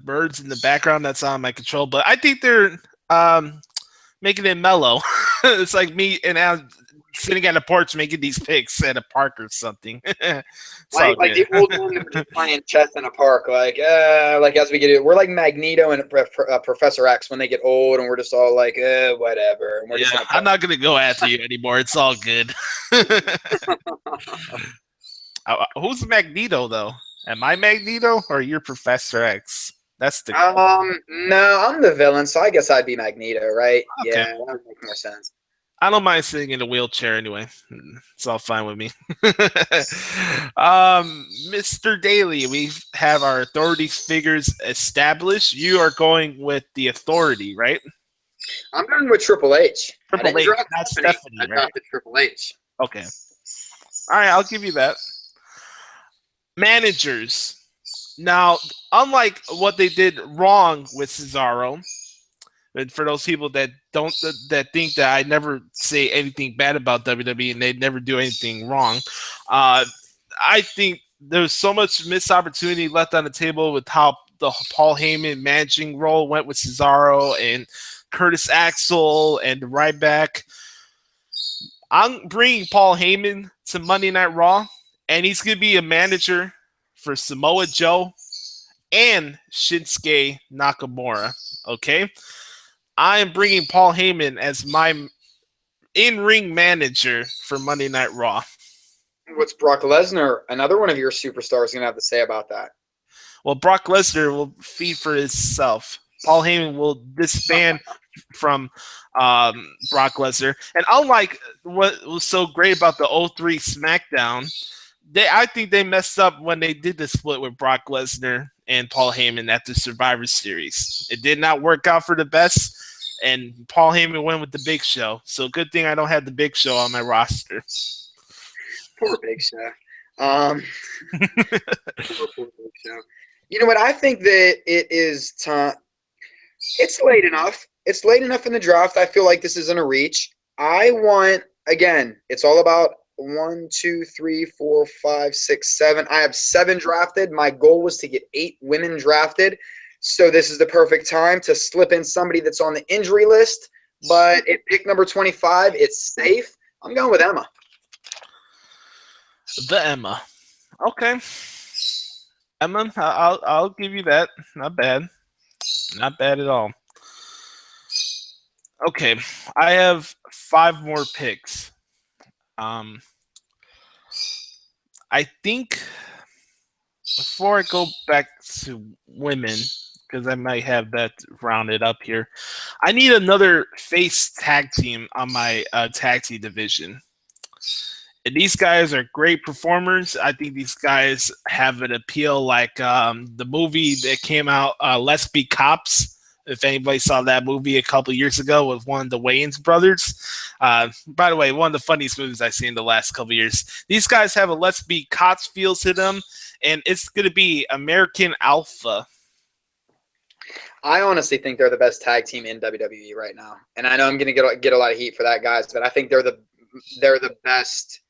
birds in the background. That's on my control. But I think they're making it mellow. It's like me and Al sitting on the porch making these picks at a park or something. like the old men that were just playing chess in a park. Like as we get it, we're like Magneto and Professor X when they get old, and we're just all like, whatever. And we're just I'm not gonna go after you anymore. It's all good. Who's Magneto though? Am I Magneto or you're Professor X? That's the no, I'm the villain, so I guess I'd be Magneto, right? Okay. Yeah, that would make more sense. I don't mind sitting in a wheelchair anyway. It's all fine with me. Mr. Daly, we have our authority figures established. You are going with the authority, right? I'm going with Triple H. Triple H, not Stephanie, I drafted Triple H. Okay. All right, I'll give you that. Managers. Now, unlike what they did wrong with Cesaro, and for those people that think that I never say anything bad about WWE and they never do anything wrong, I think there's so much missed opportunity left on the table with how the Paul Heyman managing role went with Cesaro and Curtis Axel and Ryback. I'm bringing Paul Heyman to Monday Night Raw, and he's going to be a manager for Samoa Joe and Shinsuke Nakamura. Okay? I am bringing Paul Heyman as my in-ring manager for Monday Night Raw. What's Brock Lesnar, another one of your superstars, going to have to say about that? Well, Brock Lesnar will feed for himself. Paul Heyman will disband from Brock Lesnar. And unlike what was so great about the 03 SmackDown, I think they messed up when they did the split with Brock Lesnar and Paul Heyman at the Survivor Series. It did not work out for the best, and Paul Heyman went with the Big Show. So good thing I don't have the Big Show on my roster. Poor Big Show. Poor Big Show. You know what? I think that it is time. It's late enough. It's late enough in the draft. I feel like this isn't a reach. I want, again, it's all about 1, 2, 3, 4, 5, 6, 7. I have 7 drafted. My goal was to get 8 women drafted. So this is the perfect time to slip in somebody that's on the injury list. But at pick number 25, it's safe. I'm going with Emma. The Emma. Okay. Emma, I'll give you that. Not bad. Not bad at all. Okay. I have 5 more picks. I think before I go back to women, because I might have that rounded up here, I need another face tag team on my tag team division. And these guys are great performers. I think these guys have an appeal like the movie that came out, Let's Be Cops. If anybody saw that movie a couple years ago with one of the Wayans brothers. By the way, one of the funniest movies I've seen in the last couple years. These guys have a Let's Be Cops feel to them, and it's going to be American Alpha. I honestly think they're the best tag team in WWE right now. And I know I'm going to get a lot of heat for that, guys, but I think they're the best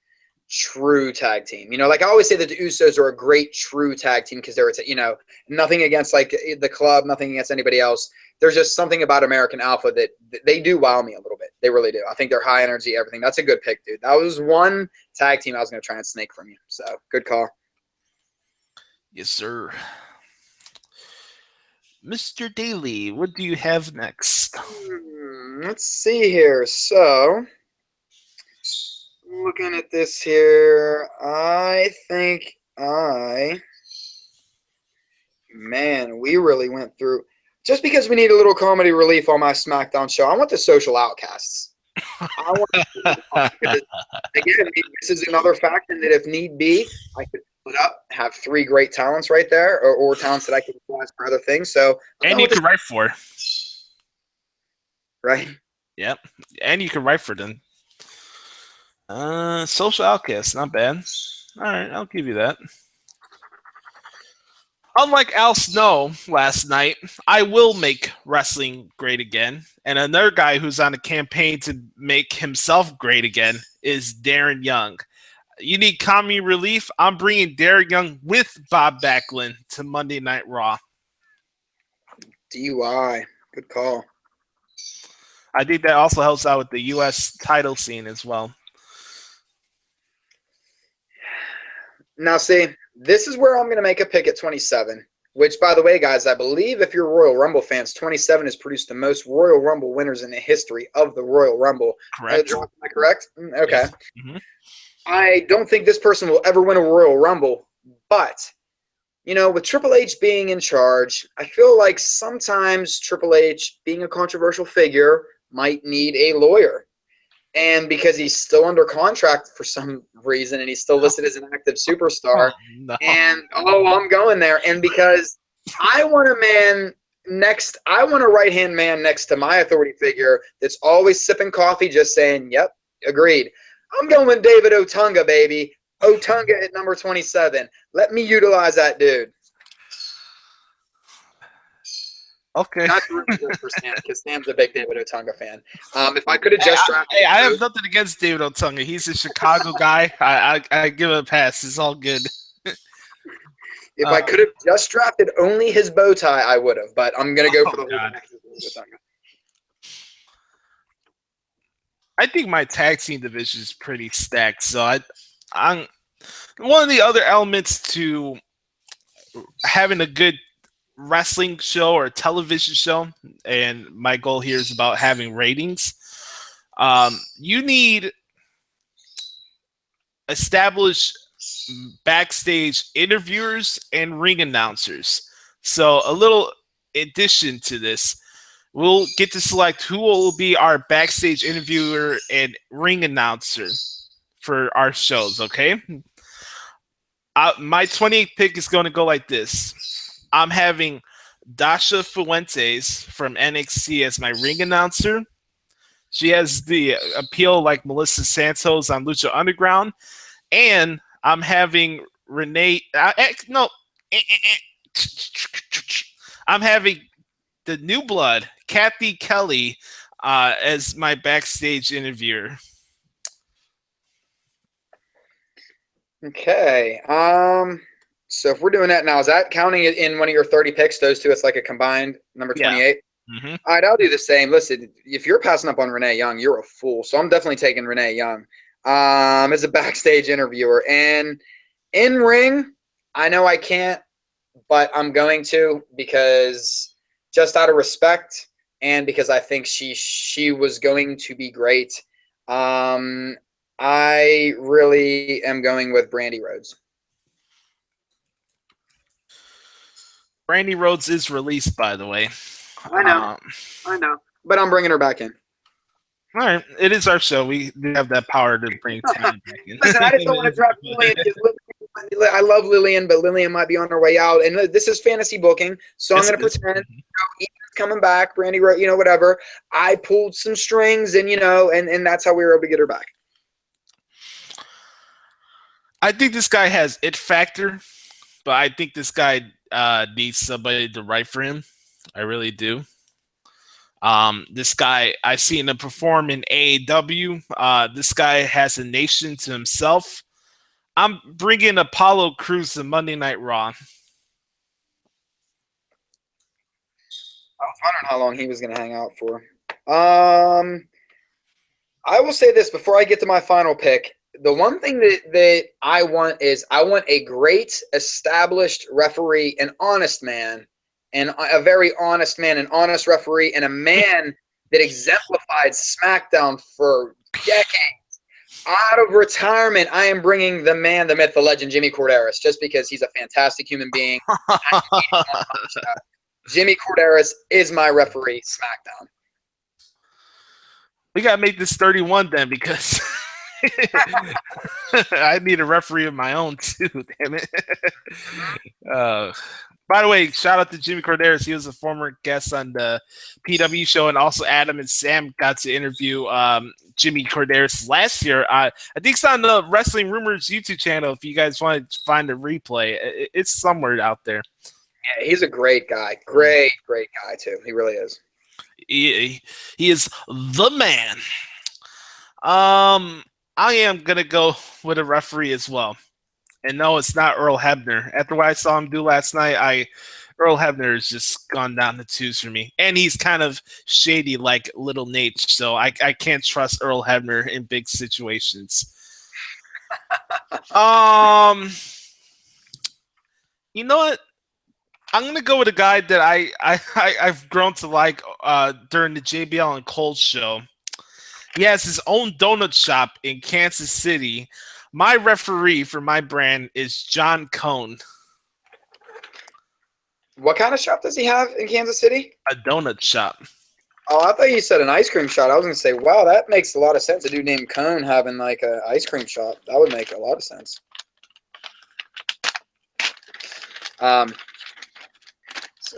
true tag team. You know, like I always say that the Usos are a great true tag team because they're, you know, nothing against like the club, nothing against anybody else. There's just something about American Alpha that they do wow me a little bit. They really do. I think they're high energy, everything. That's a good pick, dude. That was one tag team I was going to try and snake from you. So good call. Yes, sir. Mr. Daly, what do you have next? Let's see here. So, looking at this here, man, we really went through. Just because we need a little comedy relief on my SmackDown show, I want the Social Outcasts. I want because, again, this is another faction that if need be, I could put up, have three great talents right there, or talents that I can utilize for other things. So, and you can write for. Right. Yep. And you can write for them. Social Outcast, not bad. All right, I'll give you that. Unlike Al Snow last night, I will make wrestling great again. And another guy who's on a campaign to make himself great again is Darren Young. You need comedy relief? I'm bringing Darren Young with Bob Backlund to Monday Night Raw. DUI. Good call. I think that also helps out with the U.S. title scene as well. Now, see, this is where I'm going to make a pick at 27, which, by the way, guys, I believe if you're Royal Rumble fans, 27 has produced the most Royal Rumble winners in the history of the Royal Rumble. Correct. Am I correct? Okay. Yes. Mm-hmm. I don't think this person will ever win a Royal Rumble, but, you know, with Triple H being in charge, I feel like sometimes Triple H, being a controversial figure, might need a lawyer. And because he's still under contract for some reason and he's still listed as an active superstar. And, I'm going there. And because I want a right-hand man next to my authority figure that's always sipping coffee just saying, yep, agreed. I'm going with David Otunga, baby. Otunga at number 27. Let me utilize that dude. Okay. Not to ruin it for Stan, because Stan's a big David Otunga fan. If I could have just drafted... I have nothing against David Otunga. He's a Chicago guy. I give him a pass. It's all good. If I could have just drafted only his bow tie, I would have. But I'm going to go for the whole Otunga. I think my tag team division is pretty stacked. So I'm one of the other elements to having a good wrestling show or television show, and my goal here is about having ratings. You need established backstage interviewers and ring announcers. So a little addition to this, we'll get to select who will be our backstage interviewer and ring announcer for our shows, okay? My 28th pick is going to go like this. I'm having Dasha Fuentes from NXT as my ring announcer. She has the appeal like Melissa Santos on Lucha Underground. And I'm having I'm having the new blood, Kathy Kelly, as my backstage interviewer. Okay. So if we're doing that now, is that counting it in one of your 30 picks? Those two, it's like a combined number 28? Yeah. Mm-hmm. All right, I'll do the same. Listen, if you're passing up on Renee Young, you're a fool. So I'm definitely taking Renee Young as a backstage interviewer. And in ring, I know I can't, but I'm going to, because just out of respect and because I think she was going to be great. I really am going with Brandy Rhodes. Brandy Rhodes is released, by the way. I know. But I'm bringing her back in. All right. It is our show. We have that power to bring talent back in. Listen, I just don't want to drop Lillian. I love Lillian, but Lillian might be on her way out. And this is fantasy booking, so I'm going to pretend Ethan's coming back, Brandy Rhodes, whatever. I pulled some strings, and and that's how we were able to get her back. I think this guy has it factor, but I think this guy needs somebody to write for him. I really do. This guy, I've seen him perform in AEW. This guy has a nation to himself. I'm bringing Apollo Crews to Monday Night Raw. I was wondering how long he was going to hang out for. I will say this before I get to my final pick. The one thing that I want is I want a great established referee, an honest man, and a very honest man, an honest referee, and a man that exemplified SmackDown for decades. Out of retirement, I am bringing the man, the myth, the legend, Jimmy Corderas, just because he's a fantastic human being. Jimmy Corderas is my referee, SmackDown. We got to make this 31 then, because I need a referee of my own too, damn it. By the way, shout out to Jimmy Corderas. He was a former guest on the PW show, and also Adam and Sam got to interview Jimmy Corderas last year. I think it's on the Wrestling Rumors YouTube channel if you guys want to find a replay. It's somewhere out there. Yeah, he's a great guy. Great guy, too. He really is. He is the man. I am going to go with a referee as well. And no, it's not Earl Hebner. After what I saw him do last night, Earl Hebner has just gone down the tubes for me. And he's kind of shady like Little Nate, so I can't trust Earl Hebner in big situations. You know what? I'm going to go with a guy that I've grown to like during the JBL and Cole show. He has his own donut shop in Kansas City. My referee for my brand is John Cone. What kind of shop does he have in Kansas City? A donut shop. Oh, I thought you said an ice cream shop. I was going to say, wow, that makes a lot of sense. A dude named Cone having like an ice cream shop. That would make a lot of sense.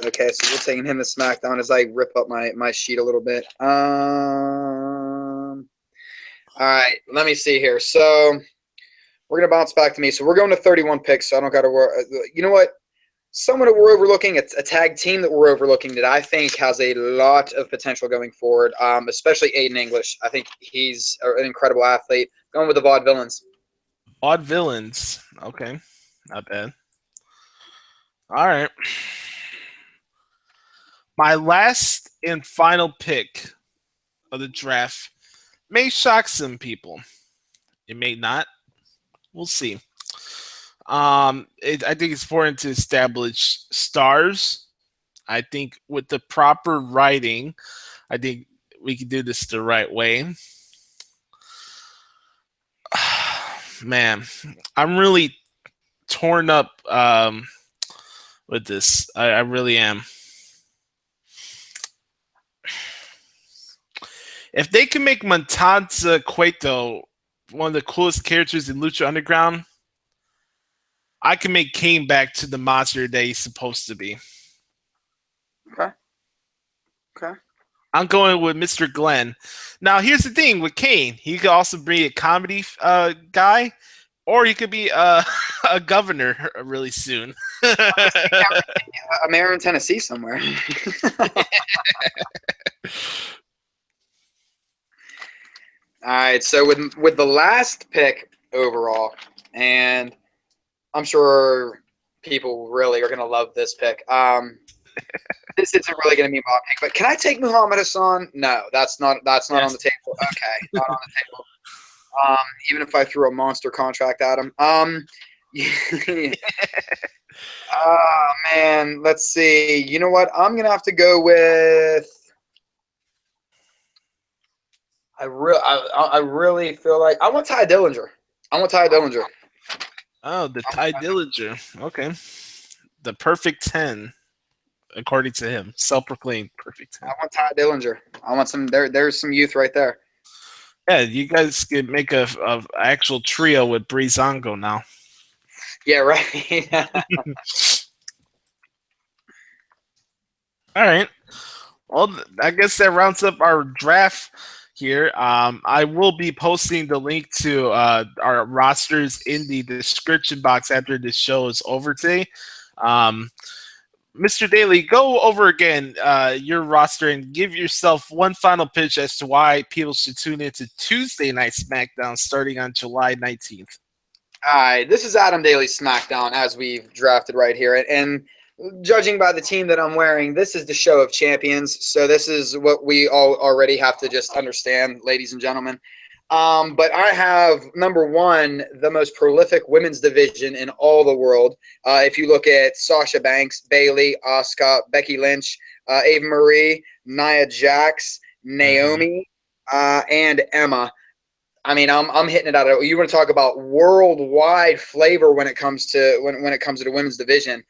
Okay, so we're taking him to SmackDown as I rip up my sheet a little bit. All right, let me see here. So we're going to bounce back to me. So we're going to 31 picks, so I don't got to worry. You know what? Someone that we're overlooking, a tag team that we're overlooking that I think has a lot of potential going forward, especially Aiden English. I think he's an incredible athlete. Going with the Vaudevillains. Vaudevillains. Okay, not bad. All right. My last and final pick of the draft may shock some people. It may not. We'll see. I think it's important to establish stars. I think with the proper writing, I think we can do this the right way. Man, I'm really torn up with this. I really am. If they can make Matanza Cueto one of the coolest characters in Lucha Underground, I can make Kane back to the monster that he's supposed to be. Okay. I'm going with Mr. Glenn. Now, here's the thing with Kane. He could also be a comedy guy, or he could be a governor really soon. A mayor in Tennessee somewhere. All right, so with the last pick overall, and I'm sure people really are going to love this pick. This isn't really going to be my pick, but can I take Muhammad Hassan? No, that's not on the table. Okay, not on the table. Even if I threw a monster contract at him. Oh man, let's see. You know what? I'm going to have to go with. I really feel like I want Ty Dillinger. Oh, the Ty Dillinger. Okay. The perfect 10, according to him. Self-proclaimed perfect 10. I want Ty Dillinger. I want some. There's some youth right there. Yeah, you guys could make a actual trio with Breezango now. Yeah, right. All right. Well, I guess that rounds up our draft here. I will be posting the link to our rosters in the description box after this show is over today. Mr. Daly, go over again your roster and give yourself one final pitch as to why people should tune into Tuesday Night SmackDown starting on July 19th. All right, this is Adam Daly's SmackDown as we've drafted right here. And judging by the team that I'm wearing, this is the show of champions. So this is what we all already have to just understand, ladies and gentlemen. But I have number one, the most prolific women's division in all the world. If you look at Sasha Banks, Bayley, Asuka, Becky Lynch, Ava Marie, Nia Jax, Naomi, and Emma. I mean, I'm hitting it out of. You want to talk about worldwide flavor when it comes to when it comes to the women's division?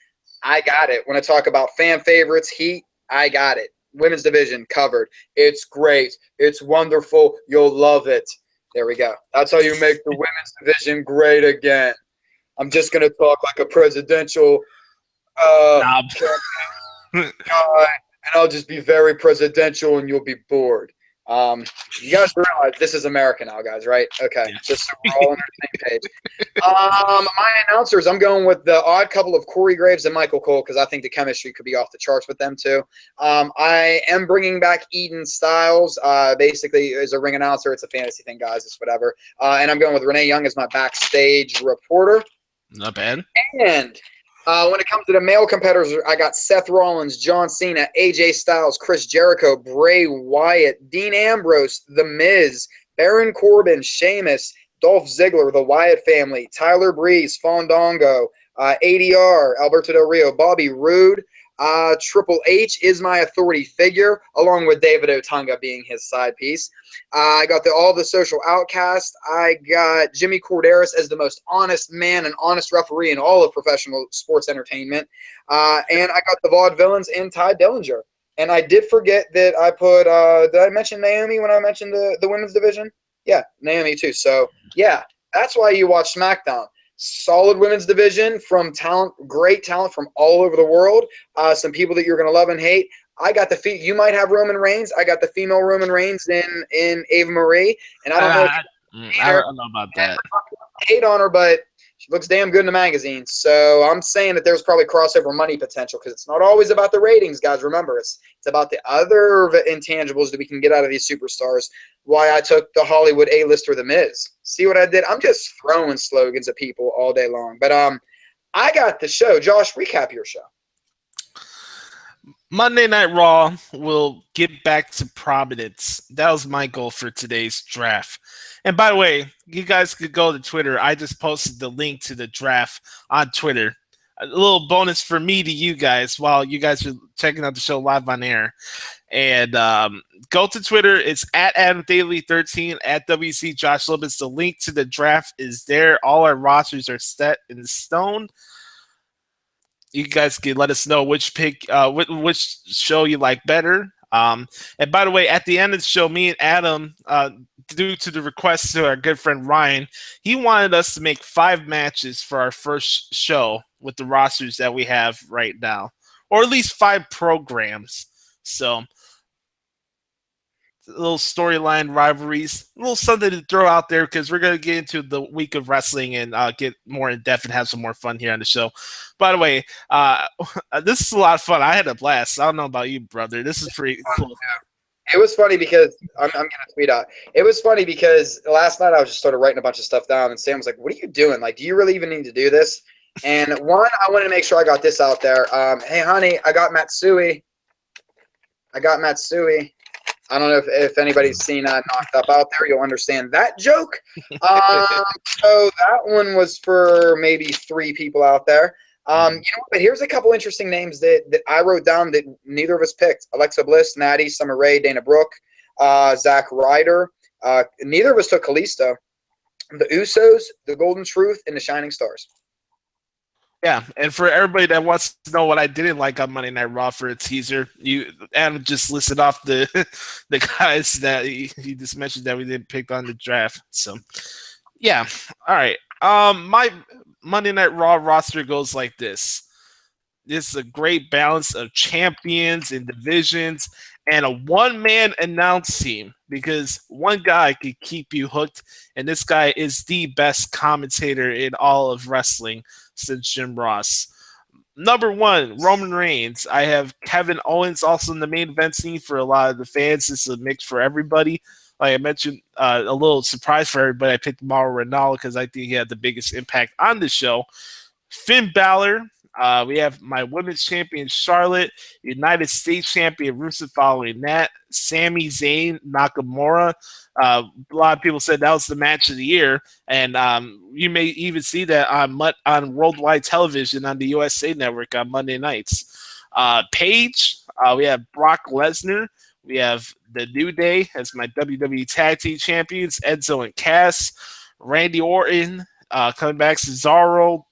I got it. When I talk about fan favorites, Heat, I got it. Women's division covered. It's great. It's wonderful. You'll love it. There we go. That's how you make the women's division great again. I'm just gonna talk like a presidential guy, and I'll just be very presidential, and you'll be bored. You guys realize this is America now, guys, right? Okay, Yeah. just so we're all on the same page. My announcers, I'm going with the odd couple of Corey Graves and Michael Cole because I think the chemistry could be off the charts with them too. I am bringing back Eden Styles. Basically, as a ring announcer, it's a fantasy thing, guys. It's whatever. And I'm going with Renee Young as my backstage reporter. Not bad. And when it comes to the male competitors, I got Seth Rollins, John Cena, AJ Styles, Chris Jericho, Bray Wyatt, Dean Ambrose, The Miz, Baron Corbin, Sheamus, Dolph Ziggler, the Wyatt family, Tyler Breeze, Fandango, ADR, Alberto Del Rio, Bobby Roode. Triple H is my authority figure, along with David Otunga being his side piece. I got all the social outcasts. I got Jimmy Corderas as the most honest man and honest referee in all of professional sports entertainment. And I got the Vaudevillains and Ty Dillinger. And I did forget that I put, did I mention Naomi when I mentioned the women's division? Yeah, Naomi too. So, yeah, that's why you watch SmackDown. Solid women's division from talent, great talent from all over the world. Some people that you're going to love and hate. I got you might have Roman Reigns. I got the female Roman Reigns in Ava Marie, and I don't know. I don't know about that. I hate on her, but she looks damn good in the magazine. So I'm saying that there's probably crossover money potential because it's not always about the ratings, guys. Remember, it's about the other intangibles that we can get out of these superstars. Why I took the Hollywood A-lister, The Miz. See what I did? I'm just throwing slogans at people all day long. But I got the show. Josh, recap your show. Monday Night Raw will get back to prominence. That was my goal for today's draft. And by the way, you guys could go to Twitter. I just posted the link to the draft on Twitter. A little bonus for me to you guys while you guys are checking out the show live on air. And go to Twitter. It's at AdamDaily13, at WC Josh Lopez. The link to the draft is there. All our rosters are set in stone. You guys can let us know which which show you like better. And by the way, at the end of the show, me and Adam, due to the request to our good friend Ryan, he wanted us to make 5 matches for our first show with the rosters that we have right now, or at least 5 programs. So, little storyline rivalries, a little something to throw out there because we're going to get into the week of wrestling and get more in depth and have some more fun here on the show. By the way, this is a lot of fun. I had a blast. I don't know about you, brother. This is pretty cool. It was funny because I'm going to tweet out. It was funny because last night I was just sort of writing a bunch of stuff down, and Sam was like, "What are you doing? Like, do you really even need to do this?" And one, I wanted to make sure I got this out there. Hey, honey, I got Matsui. I don't know if anybody's seen Knocked Up Out There. You'll understand that joke. So that one was for maybe 3 people out there. You know, but here's a couple interesting names that I wrote down that neither of us picked. Alexa Bliss, Natty, Summer Rae, Dana Brooke, Zack Ryder. Neither of us took Kalisto. The Usos, the Golden Truth, and the Shining Stars. Yeah, and for everybody that wants to know what I didn't like on Monday Night Raw for a teaser, Adam just listed off the guys that he just mentioned that we didn't pick on the draft. So, yeah, all right. My Monday Night Raw roster goes like this. This is a great balance of champions and divisions and a one-man announce team because one guy could keep you hooked, and this guy is the best commentator in all of wrestling since Jim Ross. Number 1, Roman Reigns. I have Kevin Owens also in the main event scene for a lot of the fans. It's a mix for everybody. Like I mentioned, a little surprise for everybody. I picked Mauro Ranallo because I think he had the biggest impact on the show. Finn Balor. We have my women's champion Charlotte, United States champion Rusev following that, Sami Zayn, Nakamura. A lot of people said that was the match of the year, and you may even see that on worldwide television on the USA Network on Monday nights. Paige, we have Brock Lesnar. We have the New Day as my WWE Tag Team Champions, Enzo and Cass. Randy Orton coming back, Cesaro,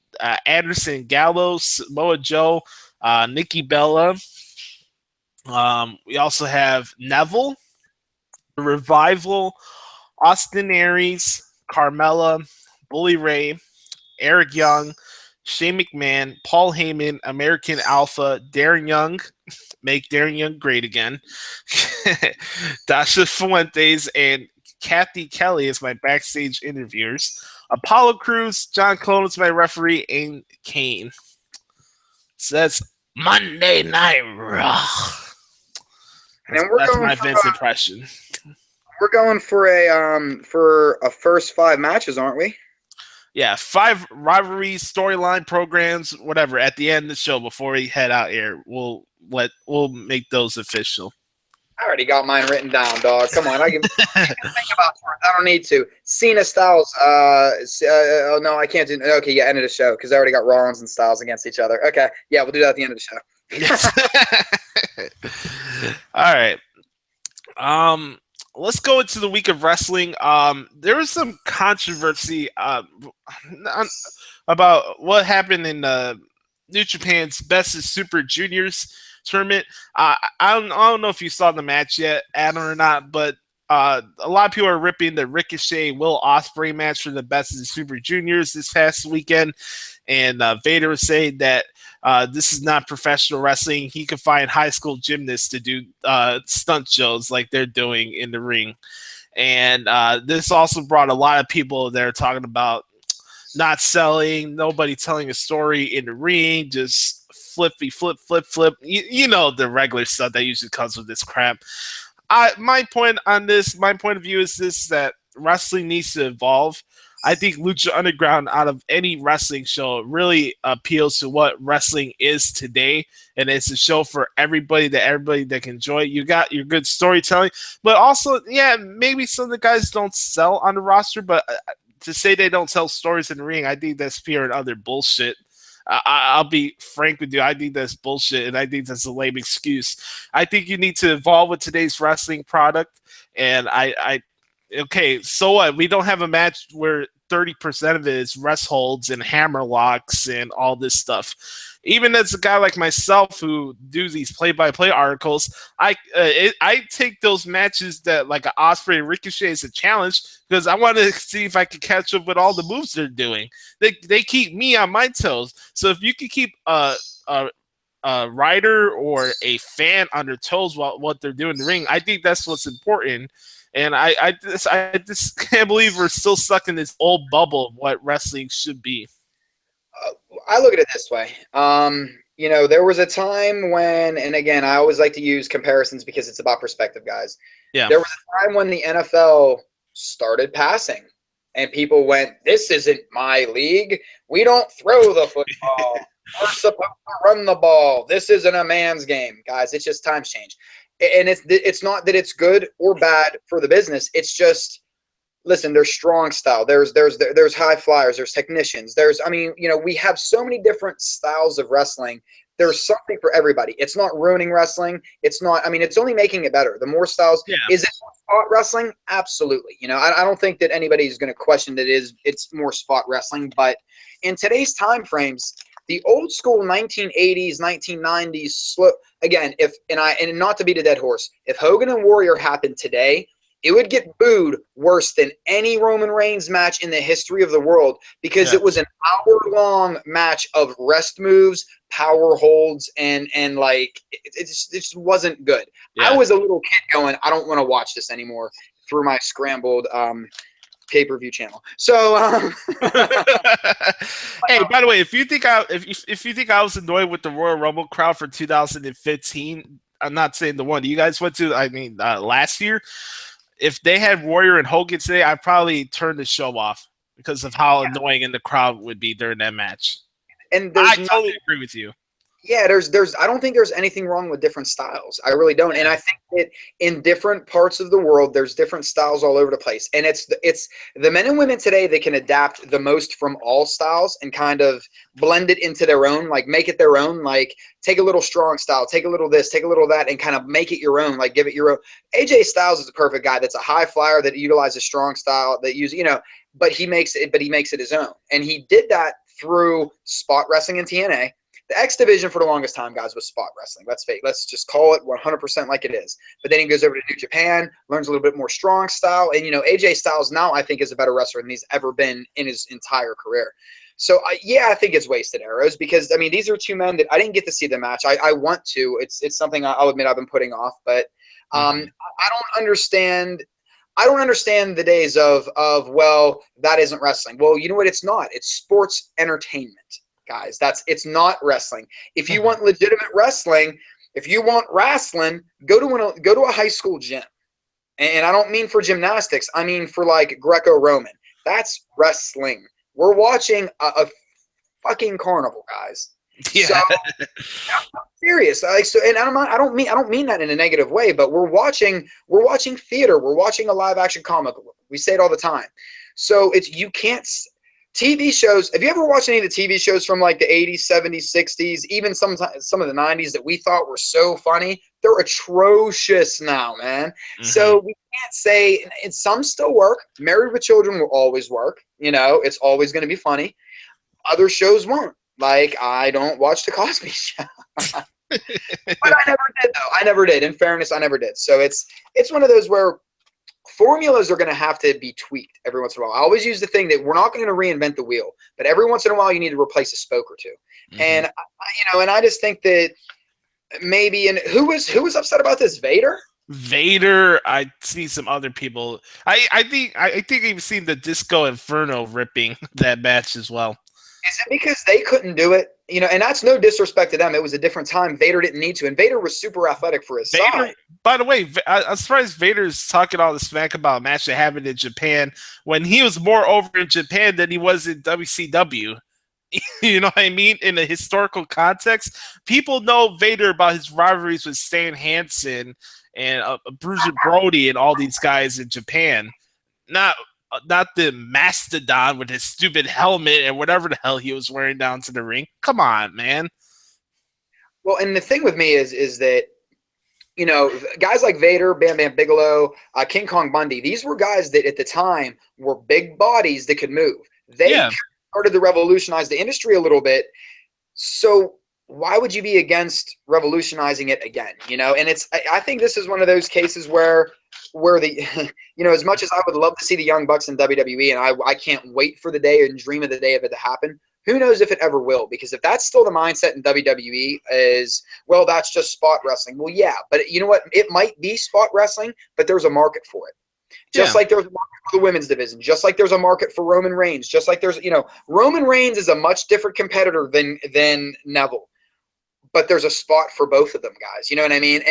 Anderson Gallows, Samoa Joe, Nikki Bella. We also have Neville, The Revival, Austin Aries, Carmella, Bully Ray, Eric Young, Shane McMahon, Paul Heyman, American Alpha, Darren Young, make Darren Young great again, Dasha Fuentes, and Kathy Kelly as my backstage interviewers. Apollo Crews, John Clone is my referee, and Kane. So that's Monday Night Raw. That's my Vince impression. We're going for a first 5 matches, aren't we? Yeah, 5 rivalries, storyline programs, whatever. At the end of the show, before we head out here, we'll make those official. I already got mine written down, dog. Come on, I can think about it. I don't need to. Cena Styles. Oh no, I can't do. Okay, yeah, end of the show because I already got Rollins and Styles against each other. Okay, yeah, we'll do that at the end of the show. All right. Let's go into the week of wrestling. There was some controversy about what happened in New Japan's Best of Super Juniors tournament. I don't know if you saw the match yet, Adam, or not, but a lot of people are ripping the Ricochet Will Ospreay match for the Best of the Super Juniors this past weekend, and Vader was saying that this is not professional wrestling. He could find high school gymnasts to do stunt shows like they're doing in the ring. And this also brought a lot of people that are talking about not selling, nobody telling a story in the ring, just flip. You know, the regular stuff that usually comes with this crap. My point of view is this, that wrestling needs to evolve. I think Lucha Underground, out of any wrestling show, really appeals to what wrestling is today, and it's a show for everybody that can enjoy it. You got your good storytelling, but also, yeah, maybe some of the guys don't sell on the roster, but to say they don't tell stories in the ring, I think that's pure and other bullshit. I'll be frank with you. I think that's bullshit, and I think that's a lame excuse. I think you need to evolve with today's wrestling product, and okay, so what? We don't have a match where 30% of it is rest holds and hammer locks and all this stuff. Even as a guy like myself who do these play-by-play articles, I take those matches that like an Ospreay and Ricochet as a challenge because I want to see if I can catch up with all the moves they're doing. They keep me on my toes. So if you could keep a writer or a fan on their toes while what they're doing in the ring, I think that's what's important. And I just can't believe we're still stuck in this old bubble of what wrestling should be. I look at it this way. You know, there was a time when, and again, I always like to use comparisons because it's about perspective, guys. Yeah. There was a time when the NFL started passing, and people went, "This isn't my league. We don't throw the football. We're supposed to run the ball. This isn't a man's game, guys." It's just times change. And it's not that it's good or bad for the business. It's just, listen, there's strong style. There's high flyers. There's technicians. We have so many different styles of wrestling. There's something for everybody. It's not ruining wrestling. It's only making it better. The more styles. Yeah. Is it spot wrestling? Absolutely. You know, I don't think that anybody's going to question that it's more spot wrestling. But in today's time frames, the old school 1980s, 1990s, again, and not to beat a dead horse, if Hogan and Warrior happened today, it would get booed worse than any Roman Reigns match in the history of the world because It was an hour-long match of rest moves, power holds, and like it just wasn't good. Yeah. I was a little kid going, I don't want to watch this anymore through my scrambled pay-per-view channel. So hey, by the way, if you think I was annoyed with the Royal Rumble crowd for 2015, I'm not saying the one you guys went to, last year, if they had Warrior and Hogan today, I'd probably turn the show off because of how annoying in the crowd would be during that match. and I there's totally agree with you. yeah, there's I don't think there's anything wrong with different styles. I really don't. And I think that in different parts of the world, there's different styles all over the place. And it's the men and women today that can adapt the most from all styles and kind of blend it into their own, like make it their own, like take a little strong style, take a little this, take a little that, and kind of make it your own, like give it your own. AJ Styles is a perfect guy that's a high flyer that utilizes strong style that but he makes it his own. And he did that through spot wrestling in TNA. The X division for the longest time, guys, was spot wrestling. Let's just call it 100% like it is. But then he goes over to New Japan, learns a little bit more strong style, and AJ Styles now I think is a better wrestler than he's ever been in his entire career. So I think it's wasted arrows because I mean these are two men that I didn't get to see the match. I want to. It's something I'll admit I've been putting off, but I don't understand. I don't understand the days of well, that isn't wrestling. Well, you know what? It's not. It's sports entertainment. Guys, it's not wrestling. If you want legitimate wrestling, if you want wrestling, go to a high school gym. And I don't mean for gymnastics. I mean for like Greco-Roman. That's wrestling. We're watching a fucking carnival, guys. Yeah. So, I'm serious. And I don't mean that in a negative way, but we're watching theater. We're watching a live action comic. We say it all the time. So you can't. TV shows, have you ever watched any of the TV shows from like the 80s, 70s, 60s, even some of the 90s that we thought were so funny? They're atrocious now, man. Mm-hmm. So we can't say, and some still work. Married with Children will always work. It's always going to be funny. Other shows won't. Like, I don't watch The Cosby Show. But I never did, though. I never did. In fairness, I never did. So it's one of those where formulas are going to have to be tweaked every once in a while. I always use the thing that we're not going to reinvent the wheel, but every once in a while you need to replace a spoke or two. Mm-hmm. And and I just think that maybe. And who was upset about this? Vader. I see some other people. I think I've seen the Disco Inferno ripping that match as well. Is it because they couldn't do it? And that's no disrespect to them. It was a different time. Vader didn't need to, and Vader was super athletic for his size. By the way, I'm surprised Vader's talking all the smack about a match that happened in Japan when he was more over in Japan than he was in WCW. You know what I mean? In a historical context, people know Vader about his rivalries with Stan Hansen and Bruiser Brody and all these guys in Japan. Not the mastodon with his stupid helmet and whatever the hell he was wearing down to the ring. Come on, man. Well, and the thing with me is that, guys like Vader, Bam Bam Bigelow, King Kong Bundy, these were guys that at the time were big bodies that could move. They started to revolutionize the industry a little bit. So why would you be against revolutionizing it again? And I think this is one of those cases where the, as much as I would love to see the Young Bucks in WWE, and I can't wait for the day and dream of the day of it to happen, who knows if it ever will? Because if that's still the mindset in WWE is, well, that's just spot wrestling. Well, yeah, but you know what? It might be spot wrestling, but there's a market for it. Just like there's a market for the women's division, just like there's a market for Roman Reigns, just like there's, Roman Reigns is a much different competitor than Neville. But there's a spot for both of them, guys. You know what I mean?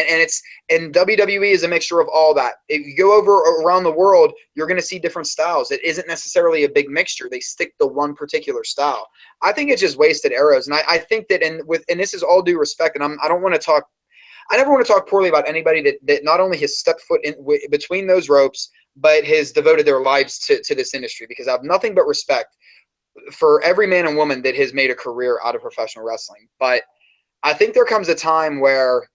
And WWE is a mixture of all that. If you go over around the world, you're going to see different styles. It isn't necessarily a big mixture. They stick to one particular style. I think it's just wasted arrows. And I think that, and this is all due respect, and I never want to talk poorly about anybody that not only has stepped foot in between those ropes, but has devoted their lives to this industry, because I have nothing but respect for every man and woman that has made a career out of professional wrestling. But I think there comes a time where,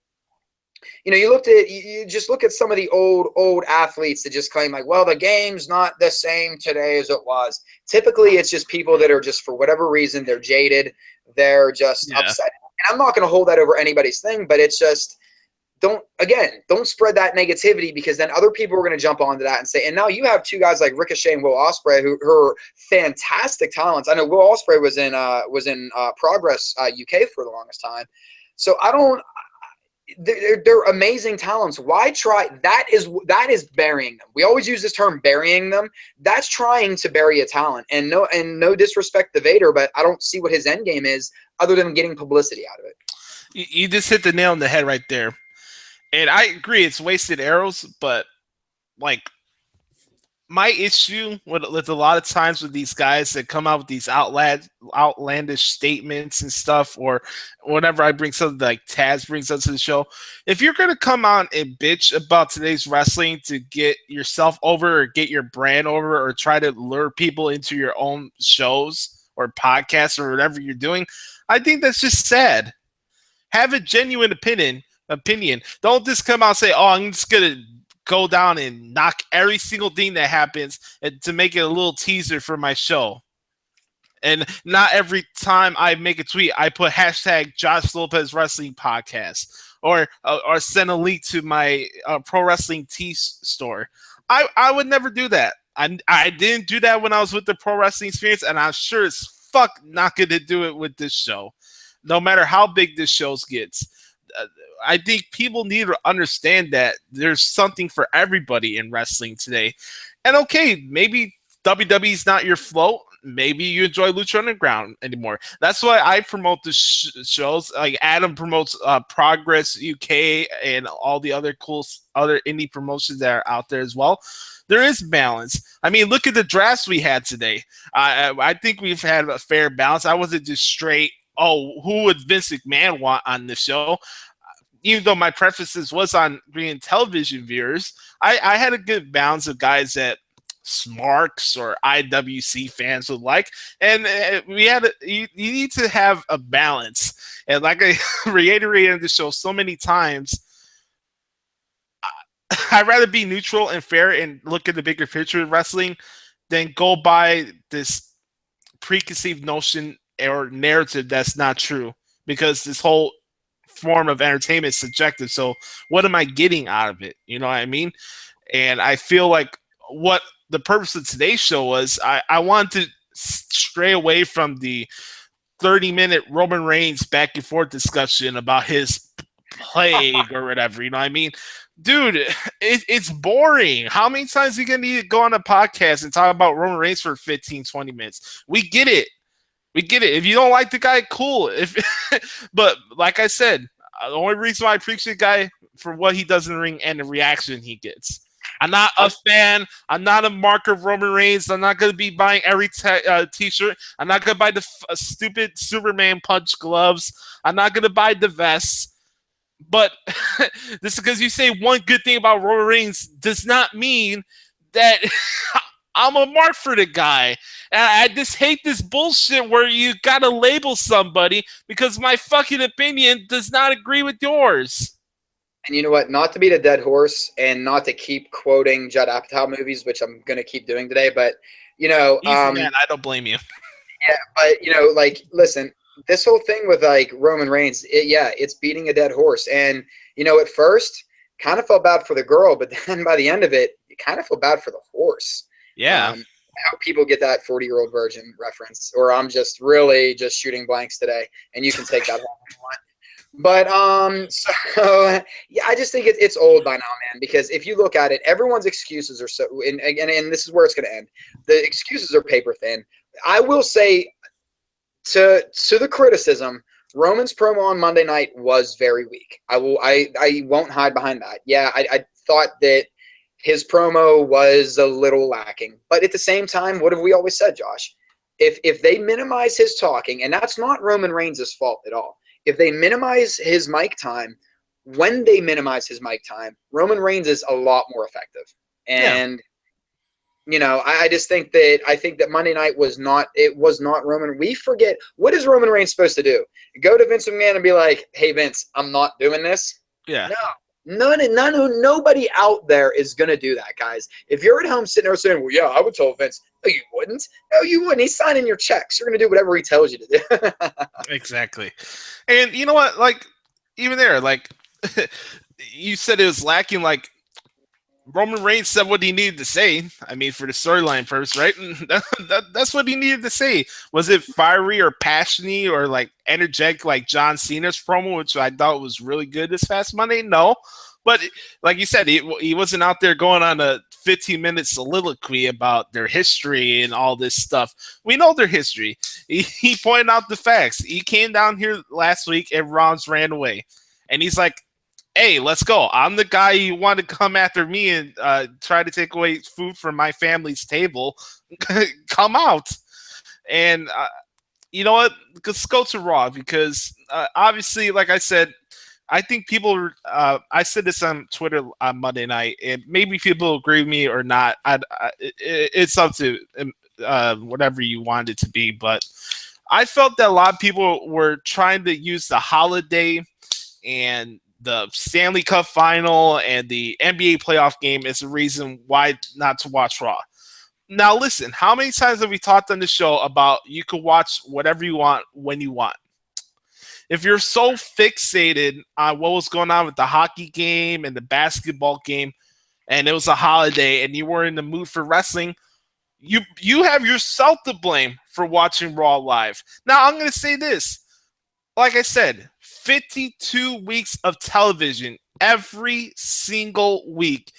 you just look at some of the old athletes that just claim like, well, the game's not the same today as it was. Typically, it's just people that are just, for whatever reason, they're jaded. They're just upset. And I'm not going to hold that over anybody's thing, but it's just, don't spread that negativity, because then other people are going to jump onto that and say, and now you have two guys like Ricochet and Will Ospreay who are fantastic talents. I know Will Ospreay was in Progress UK for the longest time. So they're amazing talents. Why try? That is burying them. We always use this term, burying them. That's trying to bury a talent. And no disrespect to Vader, but I don't see what his end game is other than getting publicity out of it. You just hit the nail on the head right there. And I agree, it's wasted arrows, but like my issue with a lot of times with these guys that come out with these outlandish statements and stuff, or whenever I bring something like Taz brings us to the show, if you're gonna come out and bitch about today's wrestling to get yourself over or get your brand over or try to lure people into your own shows or podcasts or whatever you're doing, I think that's just sad. Have a genuine opinion. Don't just come out and say, "Oh, I'm just gonna go down and knock every single thing that happens and to make it a little teaser for my show." And not every time I make a tweet, I put hashtag Josh Lopez Wrestling Podcast or send a link to my pro wrestling tee store. I would never do that. I didn't do that when I was with the Pro Wrestling Experience, and I'm sure as fuck not going to do it with this show, no matter how big this show gets. I think people need to understand that there's something for everybody in wrestling today. And okay, maybe WWE's not your float. Maybe you enjoy Lucha Underground anymore. That's why I promote the shows. Like Adam promotes Progress UK and all the other other indie promotions that are out there as well. There is balance. I mean, look at the drafts we had today. I think we've had a fair balance. I wasn't just straight, oh, who would Vince McMahon want on the show? Even though my preferences was on being television viewers, I had a good balance of guys that Smarks or IWC fans would like, and we had you need to have a balance. And like I reiterated on the show so many times, I'd rather be neutral and fair and look at the bigger picture of wrestling than go by this preconceived notion or narrative that's not true, because this whole form of entertainment is subjective. So what am I getting out of it? You know what I mean? And I feel like what the purpose of today's show was, I wanted to stray away from the 30-minute Roman Reigns back and forth discussion about his plague or whatever. You know what I mean? Dude, it's boring. How many times are you going to need to go on a podcast and talk about Roman Reigns for 15, 20 minutes? We get it. If you don't like the guy, cool. But like I said, the only reason why I appreciate the guy for what he does in the ring and the reaction he gets. I'm not a fan. I'm not a marker of Roman Reigns. I'm not going to be buying every t-shirt. I'm not going to buy the stupid Superman punch gloves. I'm not going to buy the vests. But just because you say one good thing about Roman Reigns does not mean that I'm a mark for the guy. And I just hate this bullshit where you got to label somebody because my fucking opinion does not agree with yours. And you know what? Not to beat a dead horse and not to keep quoting Judd Apatow movies, which I'm going to keep doing today, but, you know. Man, I don't blame you. Yeah, but, you know, like, listen, this whole thing with, like, Roman Reigns, it's beating a dead horse. And, you know, at first, kind of felt bad for the girl, but then by the end of it, you kind of feel bad for the horse. Yeah. I hope people get that 40-year-old virgin reference, or I'm just really just shooting blanks today, and you can take that home if you want. But so yeah, I just think it's old by now, man. Because if you look at it, everyone's excuses are so, and this is where it's going to end. The excuses are paper thin. I will say, to the criticism, Roman's promo on Monday night was very weak. I won't hide behind that. Yeah, I thought that his promo was a little lacking. But at the same time, what have we always said, Josh? If they minimize his talking, and that's not Roman Reigns' fault at all. If they minimize his mic time, when they minimize his mic time, Roman Reigns is a lot more effective. And you know, I think that Monday night was not Roman. We forget, what is Roman Reigns supposed to do? Go to Vince McMahon and be like, "Hey Vince, I'm not doing this." Yeah. Nobody out there is gonna do that, guys. If you're at home sitting there saying, "Well, yeah, I would tell Vince," no, you wouldn't. No, you wouldn't. He's signing your checks. You're gonna do whatever he tells you to do. Exactly. And you know what? Like, even there, like you said, it was lacking. Like, Roman Reigns said what he needed to say. I mean, for the storyline purpose, right? That's what he needed to say. Was it fiery or passionate or like energetic like John Cena's promo, which I thought was really good this past Monday? No. But like you said, he wasn't out there going on a 15-minute soliloquy about their history and all this stuff. We know their history. He pointed out the facts. He came down here last week and Rollins ran away. And he's like, hey, let's go. I'm the guy you want to come after me and try to take away food from my family's table. Come out. And you know what? Let's go to Raw because obviously, like I said, I think people. I said this on Twitter on Monday night, and maybe people agree with me or not. It's up to whatever you want it to be, but I felt that a lot of people were trying to use the holiday and the Stanley Cup final and the NBA playoff game as a reason why not to watch Raw. Now, listen, how many times have we talked on the show about you could watch whatever you want when you want? If you're so fixated on what was going on with the hockey game and the basketball game, and it was a holiday and you were in the mood for wrestling, you have yourself to blame for watching Raw live. Now, I'm going to say this. Like I said, 52 weeks of television every single week.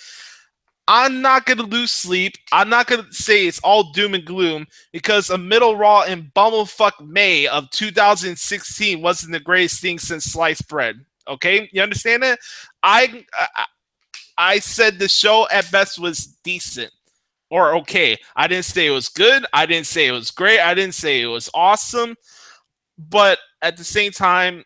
I'm not going to lose sleep. I'm not going to say it's all doom and gloom because a middle Raw in bumblefuck May of 2016 wasn't the greatest thing since sliced bread. Okay? You understand that? I said the show at best was decent or okay. I didn't say it was good. I didn't say it was great. I didn't say it was awesome. But at the same time,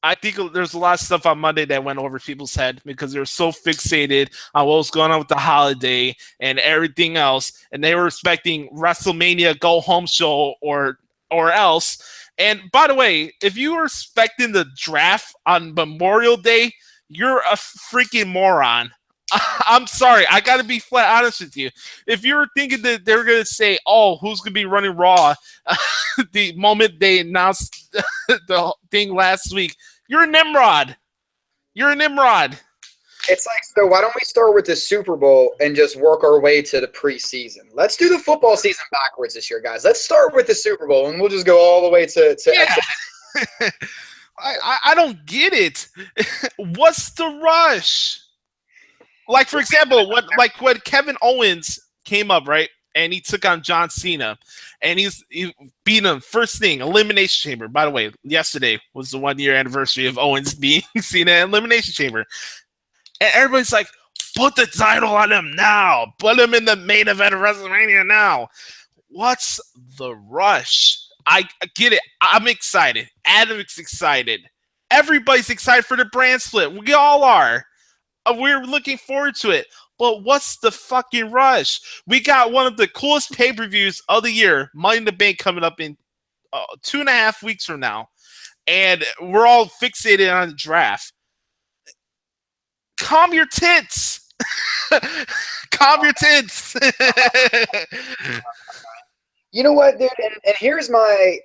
I think there's a lot of stuff on Monday that went over people's head because they were so fixated on what was going on with the holiday and everything else, and they were expecting WrestleMania go home show or else. And by the way, if you were expecting the draft on Memorial Day, you're a freaking moron. I'm sorry. I got to be flat honest with you. If you were thinking that they were going to say, oh, who's going to be running Raw the moment they announced the thing last week, you're a Nimrod. You're a Nimrod. It's like, so why don't we start with the Super Bowl and just work our way to the preseason? Let's do the football season backwards this year, guys. Let's start with the Super Bowl, and we'll just go all the way to yeah. I don't get it. What's the rush? Like, for example, when Kevin Owens came up, right, and he took on John Cena, and he beat him first thing, Elimination Chamber. By the way, yesterday was the 1 year anniversary of Owens beating Cena in Elimination Chamber. And everybody's like, put the title on him now. Put him in the main event of WrestleMania now. What's the rush? I get it. I'm excited. Adam's excited. Everybody's excited for the brand split. We all are. We're looking forward to it. But what's the fucking rush? We got one of the coolest pay-per-views of the year, Money in the Bank, coming up in 2.5 weeks from now. And we're all fixated on the draft. Calm your tits. Calm your tits. You know what, dude? And here's I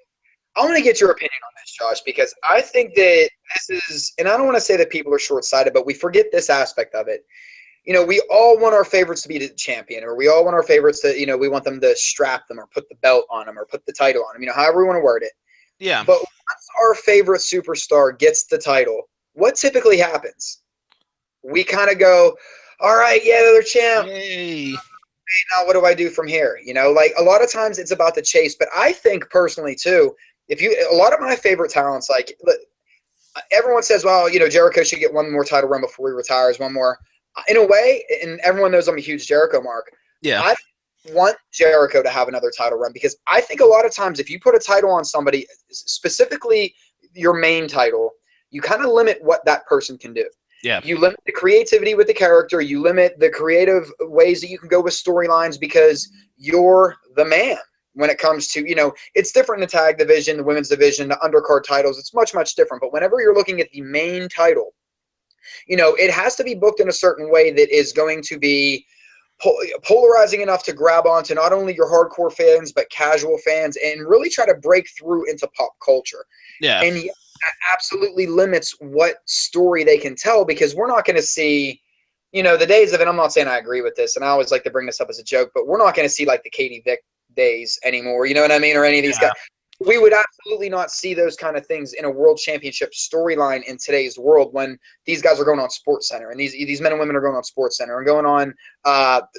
want to get your opinion on this, Josh, because I think that this is, and I don't want to say that people are short-sighted, but we forget this aspect of it. You know, we all want our favorites to be the champion, or we all want our favorites to, we want them to strap them or put the belt on them or put the title on them, however we want to word it. Yeah. But once our favorite superstar gets the title, what typically happens? We kind of go, all right, yeah, they're champ. Hey. Now what do I do from here? Like a lot of times it's about the chase, but I think personally too, a lot of my favorite talents, like everyone says, well, Jericho should get one more title run before he retires, one more. In a way, and everyone knows I'm a huge Jericho mark. Yeah. I want Jericho to have another title run because I think a lot of times if you put a title on somebody, specifically your main title, you kind of limit what that person can do. Yeah. You limit the creativity with the character. You limit the creative ways that you can go with storylines because you're the man when it comes to, it's different in the tag division, the women's division, the undercard titles. It's much, much different. But whenever you're looking at the main title, it has to be booked in a certain way that is going to be polarizing enough to grab onto not only your hardcore fans, but casual fans and really try to break through into pop culture. Yeah. And that absolutely limits what story they can tell because we're not going to see, the days of, and I'm not saying I agree with this, and I always like to bring this up as a joke, but we're not going to see like the Katie Vick days anymore. You know what I mean? Or any of these guys. We would absolutely not see those kind of things in a world championship storyline in today's world when these guys are going on SportsCenter and these men and women are going on SportsCenter and going on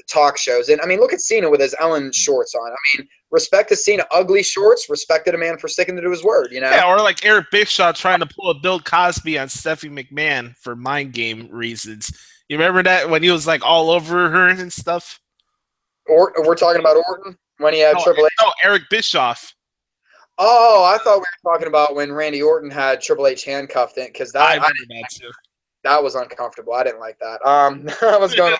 talk shows. And I mean, look at Cena with his Ellen shorts on. I mean, respect to Cena. Ugly shorts, respected a man for sticking to his word, you know? Yeah, or like Eric Bischoff trying to pull a Bill Cosby on Stephanie McMahon for mind game reasons. You remember that when he was like all over her and stuff? Or we're talking about Orton when he had Triple H? No, Eric Bischoff. Oh, I thought we were talking about when Randy Orton had Triple H handcuffed in, because I remember that too. That was uncomfortable. I didn't like that. I was going,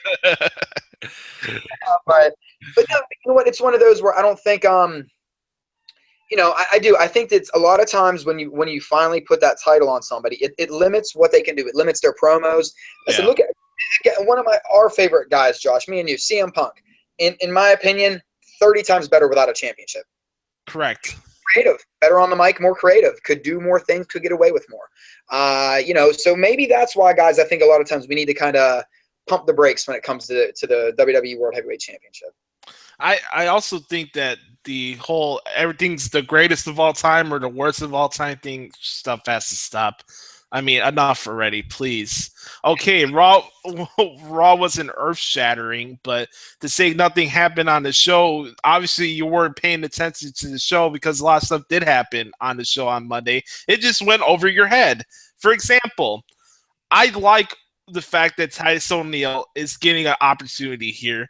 but no, you know what? It's one of those where I don't think you know, I do. I think that a lot of times when you finally put that title on somebody, it limits what they can do. It limits their promos. I said, look at one of our favorite guys, Josh, me and you, CM Punk. In my opinion, 30 times better without a championship. Correct. Creative, better on the mic, more creative, could do more things, could get away with more. You know, so maybe that's why, guys, I think a lot of times we need to kind of pump the brakes when it comes to the WWE World Heavyweight Championship. I also think that the whole everything's the greatest of all time or the worst of all time thing stuff has to stop. I mean, enough already, please. Okay, Raw wasn't earth-shattering, but to say nothing happened on the show, obviously you weren't paying attention to the show because a lot of stuff did happen on the show on Monday. It just went over your head. For example, I like the fact that Titus O'Neil is getting an opportunity here.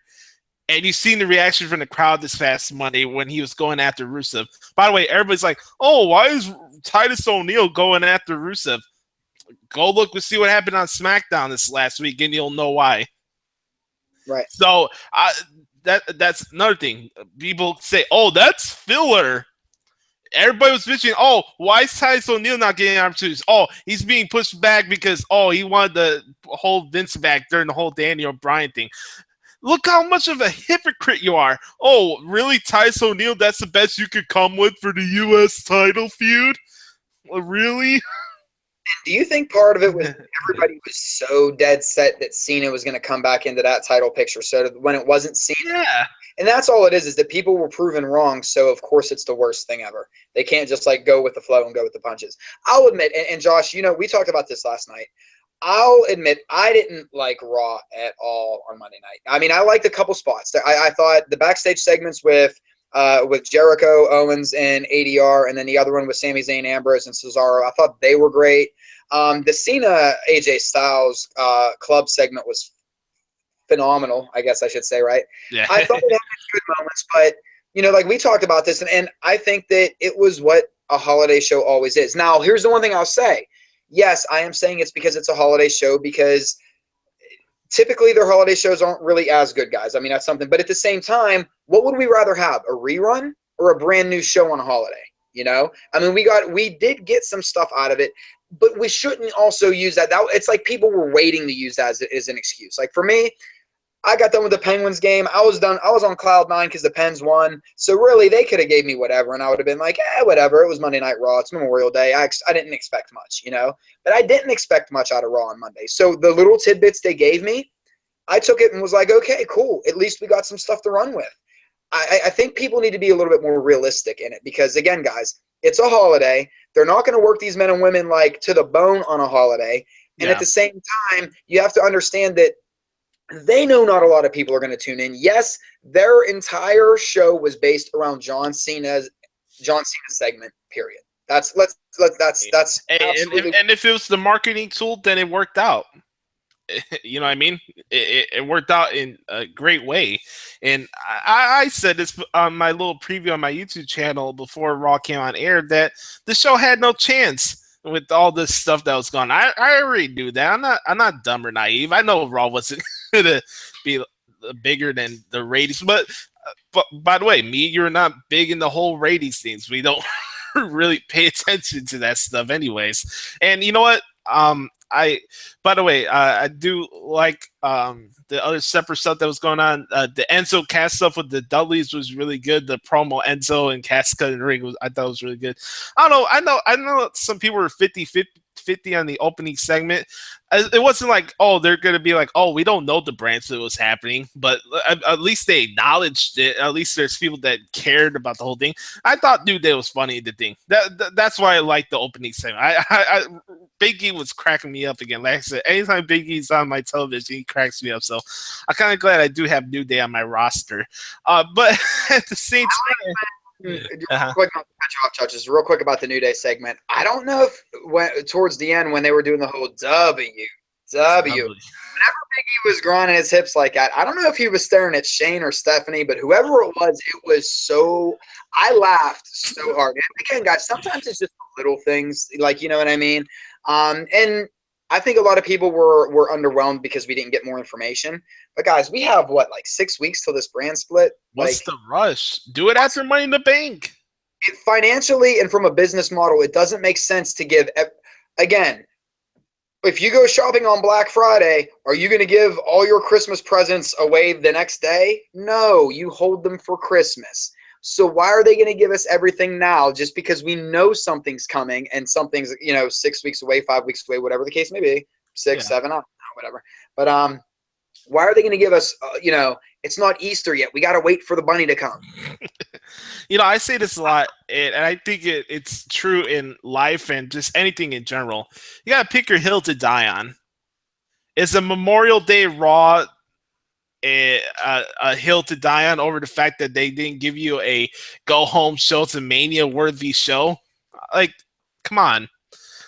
And you've seen the reaction from the crowd this past Monday when he was going after Rusev. By the way, everybody's like, oh, why is Titus O'Neil going after Rusev? Go look and see what happened on SmackDown this last week, and you'll know why. Right. So that's another thing. People say, oh, that's filler. Everybody was bitching, oh, why is Titus O'Neil not getting opportunities? Oh, he's being pushed back because, he wanted to hold Vince back during the whole Daniel O'Brien thing. Look how much of a hypocrite you are. Oh, really, Titus O'Neil, that's the best you could come with for the U.S. title feud? Really? Do you think part of it was everybody was so dead set that Cena was going to come back into that title picture? So when it wasn't Cena, yeah. And that's all it is that people were proven wrong. So of course it's the worst thing ever. They can't just like go with the flow and go with the punches. I'll admit, and Josh, you know, we talked about this last night. I'll admit I didn't like Raw at all on Monday night. I mean, I liked a couple spots. I thought the backstage segments with Jericho, Owens, and ADR, and then the other one with Sami Zayn, Ambrose, and Cesaro, I thought they were great. The Cena AJ Styles club segment was phenomenal, I guess I should say, right? Yeah. I thought it had good moments, but, you know, like we talked about this, and I think that it was what a holiday show always is. Now, here's the one thing I'll say. Yes, I am saying it's because it's a holiday show because typically their holiday shows aren't really as good, guys. I mean, that's something. But at the same time, what would we rather have, a rerun or a brand new show on a holiday? You know? I mean, we did get some stuff out of it, but we shouldn't also use that. It's like people were waiting to use that as an excuse. Like for me, I got done with the Penguins game. I was on cloud nine because the Pens won. So really, they could have gave me whatever, and I would have been like, whatever. It was Monday Night Raw. It's Memorial Day. I didn't expect much, you know. But I didn't expect much out of Raw on Monday. So the little tidbits they gave me, I took it and was like, okay, cool. At least we got some stuff to run with. I think people need to be a little bit more realistic in it because, again, guys, it's a holiday. They're not going to work these men and women like to the bone on a holiday. And at the same time, you have to understand that they know not a lot of people are going to tune in. Yes, their entire show was based around John Cena's segment. Period. That's absolutely. And if it was the marketing tool, then it worked out. You know what I mean? It worked out in a great way. And I said this on my little preview on my YouTube channel before Raw came on air that the show had no chance with all this stuff that was going on. I already knew that. I'm not dumb or naive. I know Raw wasn't going to be bigger than the ratings. But by the way, you're not big in the whole ratings things. We don't really pay attention to that stuff anyways. And you know what? By the way, I do like the other separate stuff that was going on. The Enzo Cass stuff with the Dudleys was really good. The promo Enzo and Cass cut in the ring I thought was really good. I know some people were 50-50 on the opening segment. It wasn't like, they're going to be like, we don't know the branch that was happening, but at least they acknowledged it. At least there's people that cared about the whole thing. I thought New Day was funny, the thing. That's why I liked the opening segment. Big E was cracking me up again. Like I said, anytime Big E's on my television, he cracks me up. So I'm kind of glad I do have New Day on my roster. But at the same time, Real Uh-huh. quick, not to cut you off, Chuck, just real quick about the New Day segment. I don't know if towards the end when they were doing the whole W, Lovely. he was grinding his hips like that. I don't know if he was staring at Shane or Stephanie, but whoever it was so. I laughed so hard. And again, guys, sometimes it's just little things, like, you know what I mean. And I think a lot of people were underwhelmed because we didn't get more information. But guys, we have what, like 6 weeks till this brand split. What's the rush? Do it after Money in the Bank. Financially and from a business model, it doesn't make sense to give. Again, if you go shopping on Black Friday, are you going to give all your Christmas presents away the next day? No, you hold them for Christmas. So why are they going to give us everything now just because we know something's coming and something's, 6 weeks away, 5 weeks away, whatever the case may be, 6, 7, I don't know, whatever. But why are they going to give us, it's not Easter yet. We got to wait for the bunny to come. I say this a lot, and I think it's true in life and just anything in general. You got to pick your hill to die on. Is a Memorial Day Raw a hill to die on over the fact that they didn't give you a go-home show to Mania-worthy show? Like, come on.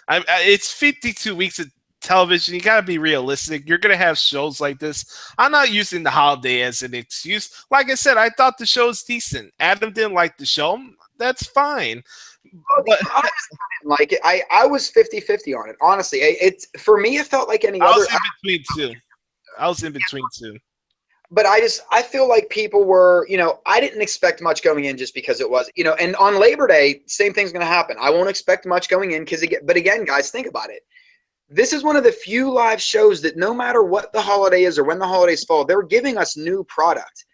It's 52 weeks of television. You got to be realistic. You're going to have shows like this. I'm not using the holiday as an excuse. Like I said, I thought the show was decent. Adam didn't like the show. That's fine. But I didn't like it. I was 50-50 on it. Honestly, for me, it felt like any other. I was in between two. But I feel like people were, I didn't expect much going in just because it was, and on Labor Day, same thing's going to happen. I won't expect much going in but again, guys, think about it. This is one of the few live shows that no matter what the holiday is or when the holidays fall, they're giving us new product.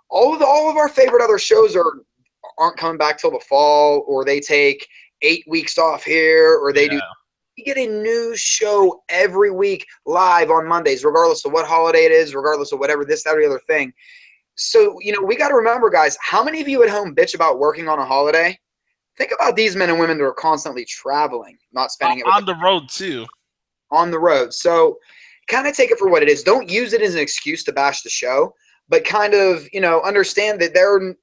All of our favorite other shows aren't coming back till the fall, or they take 8 weeks off here, or they do. You get a new show every week live on Mondays, regardless of what holiday it is, regardless of whatever this, that, or the other thing. So, we got to remember, guys, how many of you at home bitch about working on a holiday? Think about these men and women that are constantly traveling, not spending it on the road too. On the road. So kind of take it for what it is. Don't use it as an excuse to bash the show, but kind of, understand that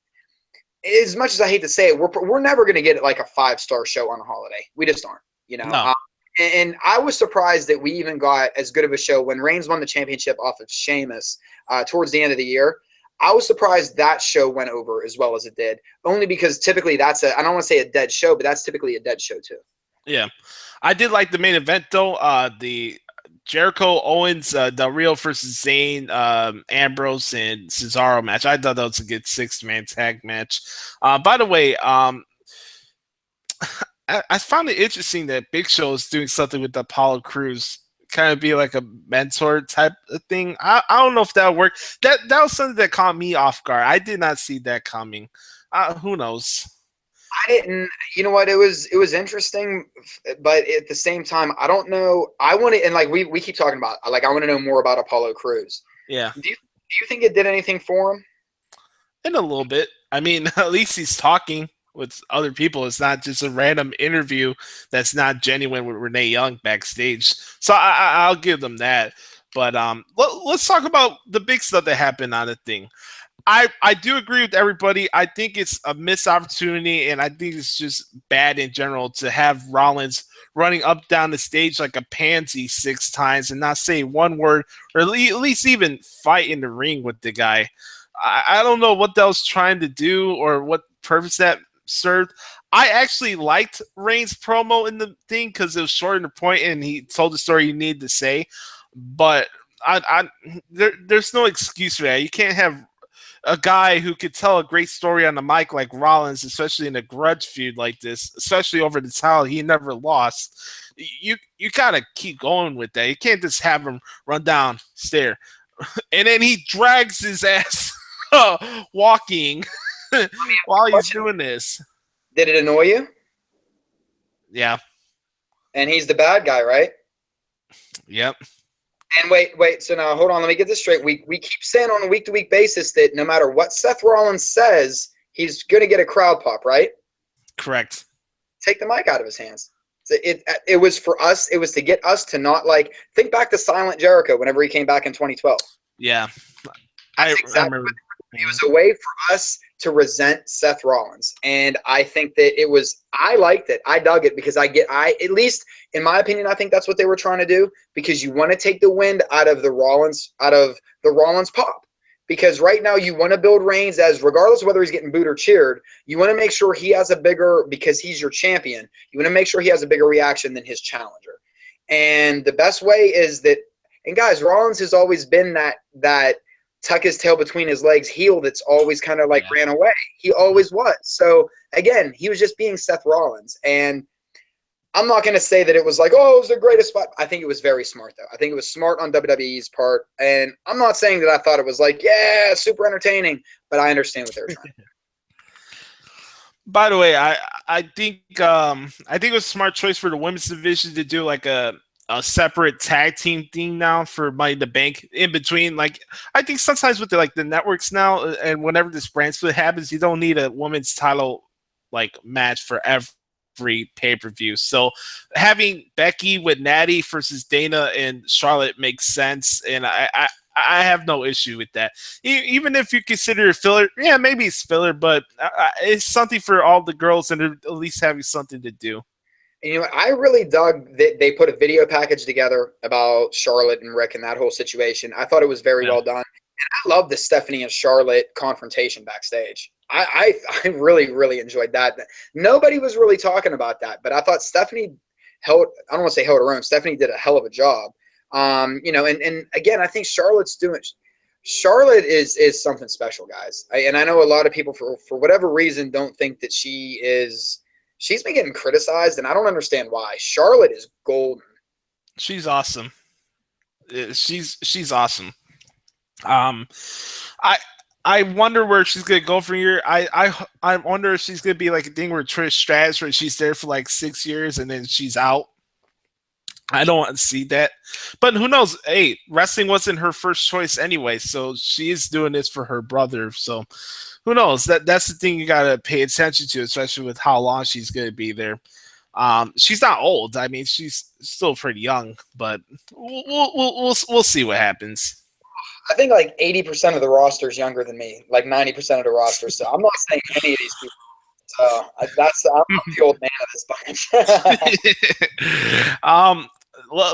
as much as I hate to say it, we're never going to get like a 5-star show on a holiday. We just aren't, No. And I was surprised that we even got as good of a show when Reigns won the championship off of Sheamus towards the end of the year. I was surprised that show went over as well as it did, only because typically I don't want to say a dead show, but that's typically a dead show too. Yeah. I did like the main event though. The Jericho Owens, Del Rio versus Zayn, Ambrose, and Cesaro match. I thought that was a good 6-man tag match. By the way, I found it interesting that Big Show is doing something with Apollo Crews, kind of be like a mentor type of thing. I don't know if that worked. That was something that caught me off guard. I did not see that coming. Who knows? I didn't. You know what? It was interesting, but at the same time, I don't know. I want to, and like we keep talking about, like I want to know more about Apollo Crews. Yeah. Do you think it did anything for him? In a little bit. I mean, at least he's talking with other people. It's not just a random interview that's not genuine with Renee Young backstage. So I'll give them that. But let's talk about the big stuff that happened on the thing. I do agree with everybody. I think it's a missed opportunity, and I think it's just bad in general to have Rollins running up down the stage like a pansy 6 times and not say one word, or at least even fight in the ring with the guy. I don't know what that was trying to do or what purpose that served. I actually liked Reigns' promo in the thing because it was short and to point, and he told the story he needed to say. But there's no excuse for that. You can't have a guy who could tell a great story on the mic like Rollins, especially in a grudge feud like this, especially over the title he never lost. You gotta keep going with that. You can't just have him run down stair, and then he drags his ass walking while he's doing this. Did it annoy you? Yeah. And he's the bad guy, right? Yep. And wait. So now, hold on. Let me get this straight. We keep saying on a week-to-week basis that no matter what Seth Rollins says, he's going to get a crowd pop, right? Correct. Take the mic out of his hands. It was for us. It was to get us to not think back to Silent Jericho whenever he came back in 2012. Yeah. I remember. It was a way for us to resent Seth Rollins. And I think that I liked it. I dug it because at least in my opinion, I think that's what they were trying to do, because you want to take the wind out of the Rollins pop. Because right now you want to build Reigns as, regardless of whether he's getting booed or cheered, you want to make sure he has because he's your champion, you want to make sure he has a bigger reaction than his challenger. And the best way is that, and guys, Rollins has always been that tuck his tail between his legs heel that's always kind of like ran away. He always was. So again, he was just being Seth Rollins. And I'm not going to say that it was like, oh, it was the greatest spot. I think it was very smart, though. I think it was smart on WWE's part. And I'm not saying that I thought it was like, yeah, super entertaining, but I understand what they were trying to do. By the way, I think it was a smart choice for the women's division to do like a separate tag team thing now for Money in the Bank in between. Like, I think sometimes with the networks now, and whenever this brand split happens, you don't need a women's title like match for every pay-per-view. So having Becky with Natty versus Dana and Charlotte makes sense, and I have no issue with that. Even if you consider it filler, yeah, maybe it's filler, but it's something for all the girls and at least having something to do. And, you know, I really dug that they put a video package together about Charlotte and Rick and that whole situation. I thought it was very well done. And I love the Stephanie and Charlotte confrontation backstage. I really, really enjoyed that. Nobody was really talking about that, but I thought Stephanie I don't want to say held her own. Stephanie did a hell of a job. You know, and again, I think Charlotte is something special, guys. And I know a lot of people, for whatever reason, don't think that she's been getting criticized, and I don't understand why. Charlotte is golden. She's awesome. She's awesome. I wonder where she's gonna go from here. I wonder if she's gonna be like a thing where Trish Stratus, where she's there for like 6 years and then she's out. I don't want to see that, but who knows? Hey, wrestling wasn't her first choice anyway, so she is doing this for her brother. So who knows? That's the thing you gotta pay attention to, especially with how long she's gonna be there. She's not old. I mean, she's still pretty young, but we'll see what happens. I think like 80% of the roster is younger than me, like 90% of the roster. So I'm not saying any of these people. So I'm the old man of this bunch.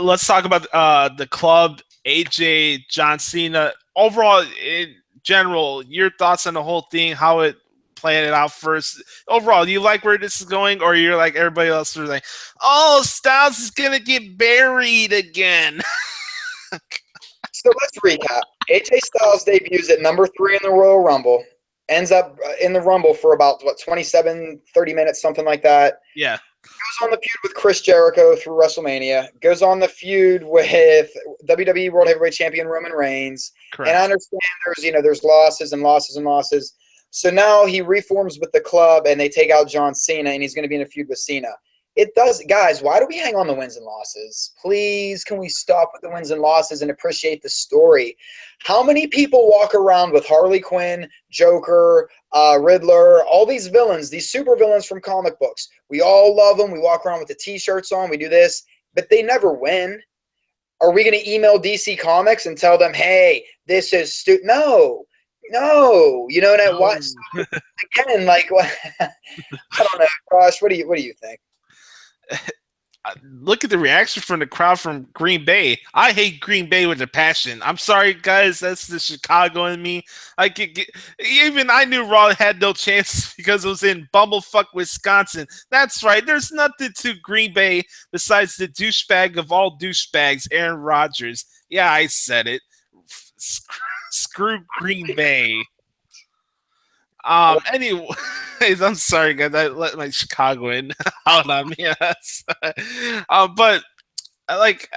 Let's talk about the club, AJ, John Cena. Overall, in general, your thoughts on the whole thing, how it playing it out first. Overall, do you like where this is going, or you're like everybody else, are like, oh, Styles is gonna get buried again? So let's recap. AJ Styles debuts at number 3 in the Royal Rumble, ends up in the Rumble for about 27, 30 minutes, something like that. Yeah. Goes on the feud with Chris Jericho through WrestleMania. Goes on the feud with WWE World Heavyweight Champion Roman Reigns. Correct. And I understand there's losses and losses and losses. So now he reforms with the club and they take out John Cena, and he's going to be in a feud with Cena. It does, guys, why do we hang on the wins and losses? Please, can we stop with the wins and losses and appreciate the story? How many people walk around with Harley Quinn, Joker, Riddler, all these villains, these super villains from comic books? We all love them. We walk around with the T-shirts on. We do this, but they never win. Are we going to email DC Comics and tell them, hey, this is stupid? No. You know what? Again, like, what? I don't know, Josh. What do you think? Look at the reaction from the crowd from Green Bay. I hate Green Bay with a passion. I'm sorry, guys. That's the Chicago in me. Even I knew Raw had no chance because it was in bumblefuck Wisconsin. That's right. There's nothing to Green Bay besides the douchebag of all douchebags, Aaron Rodgers. Yeah, I said it. Screw Green Bay. Anyways, I'm sorry, guys. I let my Chicago in out on me. But like,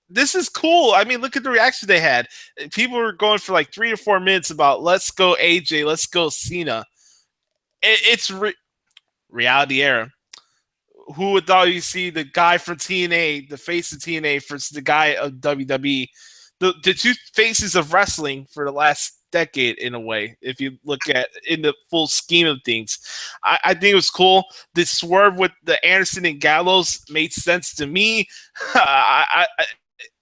this is cool. I mean, look at the reaction they had. People were going for like 3 to 4 minutes about let's go AJ, let's go Cena. It's reality era. Who would thought you see the guy from TNA, the face of TNA, versus the guy of WWE, the two faces of wrestling for the last decade in a way, if you look at in the full scheme of things. I think it was cool. The swerve with the Anderson and Gallows made sense to me.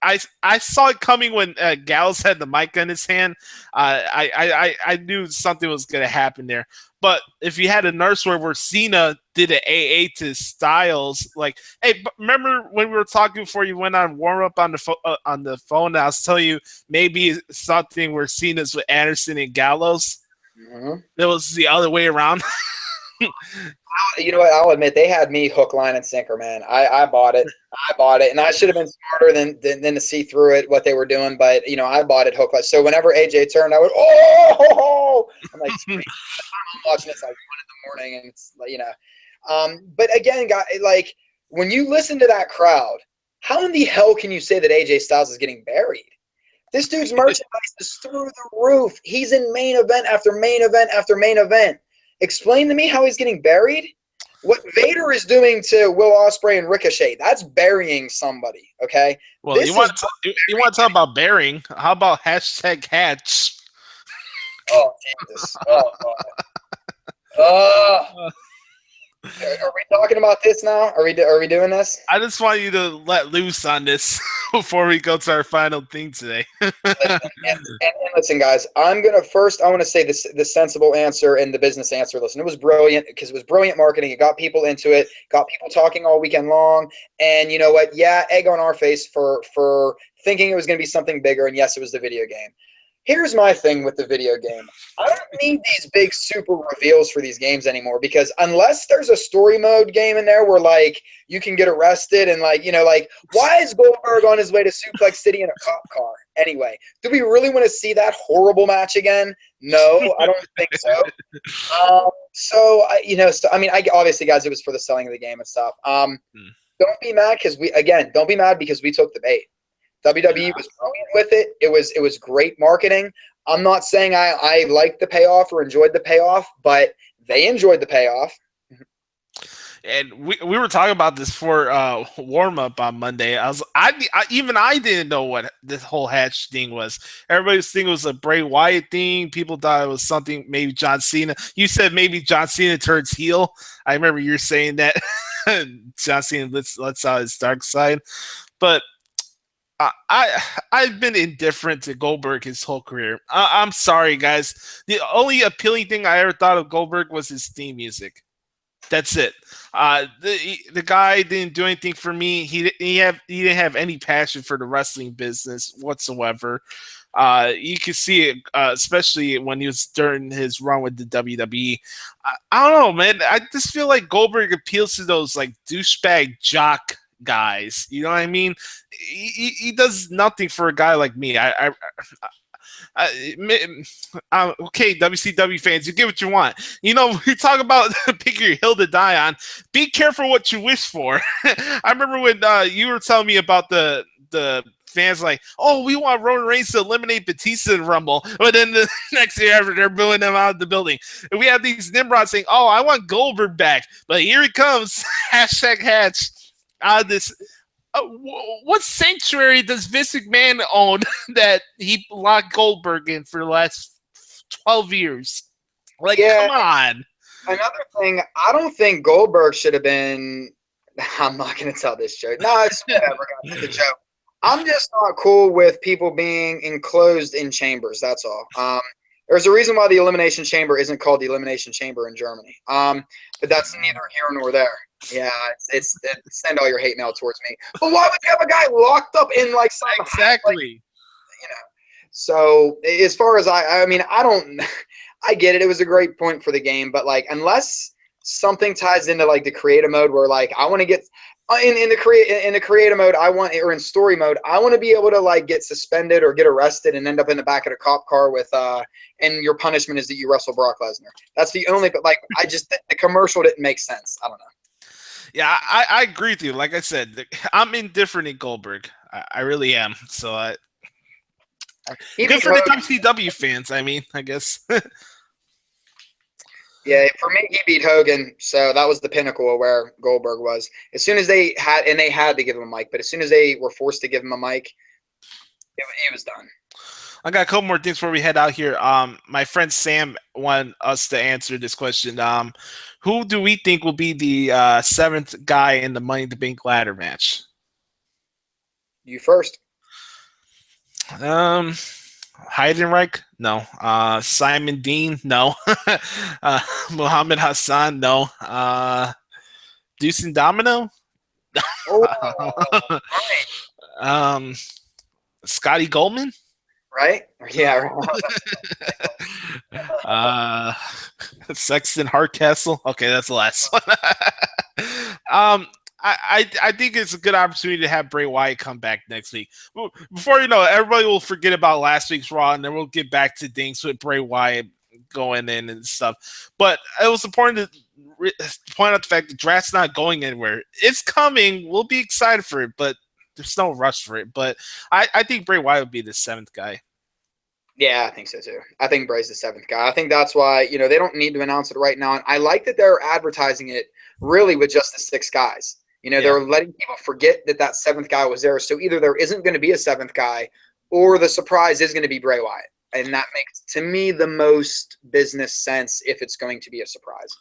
I saw it coming when Gallows had the mic in his hand. I knew something was going to happen there. But if you had a nurse where Cena did an AA to Styles, like, hey, remember when we were talking before you went on warm up on the phone? I was telling you maybe something where Cena's with Anderson and Gallows. Mm-hmm. It was the other way around. You know what? I'll admit they had me hook, line, and sinker, man. I bought it. And I should have been smarter than to see through it what they were doing. But I bought it hook, line. So whenever AJ turned, I would I'm like, I'm watching this like 1 in the morning, and it's But again, guys, like when you listen to that crowd, how in the hell can you say that AJ Styles is getting buried? This dude's merchandise is through the roof. He's in main event after main event after main event. Explain to me how he's getting buried. What Vader is doing to Will Ospreay and Ricochet, that's burying somebody, okay? Well, you want to talk about burying. How about hashtag hatch? Oh, Jesus. Oh. Are we talking about this now? Are we doing this? I just want you to let loose on this before we go to our final thing today. Listen, guys, I want to say the sensible answer and the business answer. Listen, it was brilliant because it was brilliant marketing. It got people into it, got people talking all weekend long. And you know what? Yeah, egg on our face for thinking it was going to be something bigger. And yes, it was the video game. Here's my thing with the video game. I don't need these big super reveals for these games anymore because unless there's a story mode game in there where like you can get arrested and like why is Goldberg on his way to Suplex City in a cop car? Anyway, do we really want to see that horrible match again? No, I don't think so. Obviously, guys, it was for the selling of the game and stuff. Don't be mad because we took the bait. WWE was brilliant with it. It was great marketing. I'm not saying I liked the payoff or enjoyed the payoff, but they enjoyed the payoff. And we were talking about this for warm up on Monday. I didn't know what this whole hatch thing was. Everybody's thinking it was a Bray Wyatt thing. People thought it was something maybe John Cena. You said maybe John Cena turns heel. I remember you saying that John Cena lets out his dark side, but. I've been indifferent to Goldberg his whole career. I'm sorry, guys. The only appealing thing I ever thought of Goldberg was his theme music. That's it. The guy didn't do anything for me. He didn't have any passion for the wrestling business whatsoever. You could see it, especially when he was during his run with the WWE. I don't know, man. I just feel like Goldberg appeals to those like douchebag jock guys, you know what I mean? He does nothing for a guy like me. Okay, WCW fans, you get what you want. We talk about pick your hill to die on. Be careful what you wish for. I remember when you were telling me about the fans like, oh, we want Roman Reigns to eliminate Batista in Rumble, but then the next year after they're booing them out of the building. And we have these Nimrods saying, oh, I want Goldberg back, but here he comes. Hashtag hatch. This what sanctuary does Vince McMahon own that he locked Goldberg in for the last 12 years? Like, come on. Another thing, I don't think Goldberg should have been. I'm not going to tell this joke. No, it's whatever. It's a joke. I'm just not cool with people being enclosed in chambers. That's all. There's a reason why the Elimination Chamber isn't called the Elimination Chamber in Germany. But that's neither here nor there. Yeah, it's send all your hate mail towards me. But why would you have a guy locked up in like some exactly? So as far as I don't. I get it. It was a great point for the game, but like unless something ties into like the creative mode where like I want to get in the creative mode, or in story mode, I want to be able to like get suspended or get arrested and end up in the back of a cop car with and your punishment is that you wrestle Brock Lesnar. That's the only. But like the commercial didn't make sense. I don't know. Yeah, I agree with you. Like I said, I'm indifferent in Goldberg. I really am. So good for the WCW fans. I mean, I guess. Yeah, for me, he beat Hogan, so that was the pinnacle of where Goldberg was. As soon as they had to give him a mic, but as soon as they were forced to give him a mic, he was done. I got a couple more things before we head out here. My friend Sam wanted us to answer this question. Who do we think will be the seventh guy in the Money in the Bank ladder match? You first. Heidenreich, no. Simon Dean, no. uh, Muhammad Hassan, no. Deuce and Domino, Oh, right. um, Scotty Goldman, Right? Yeah. Right. uh, Sexton Hardcastle. Okay, that's the last one. um, I think it's a good opportunity to have Bray Wyatt come back next week. Before you know it, everybody will forget about last week's Raw, and then we'll get back to things with Bray Wyatt going in and stuff. But it was important to point out the fact the draft's not going anywhere. It's coming. We'll be excited for it, but there's no rush for it. But I think Bray Wyatt would be the seventh guy. Yeah, I think so too. I think Bray's the seventh guy. I think that's why, they don't need to announce it right now. And I like that they're advertising it really with just the six guys. They're letting people forget that seventh guy was there. So either there isn't going to be a seventh guy or the surprise is going to be Bray Wyatt. And that makes, to me, the most business sense if it's going to be a surprise.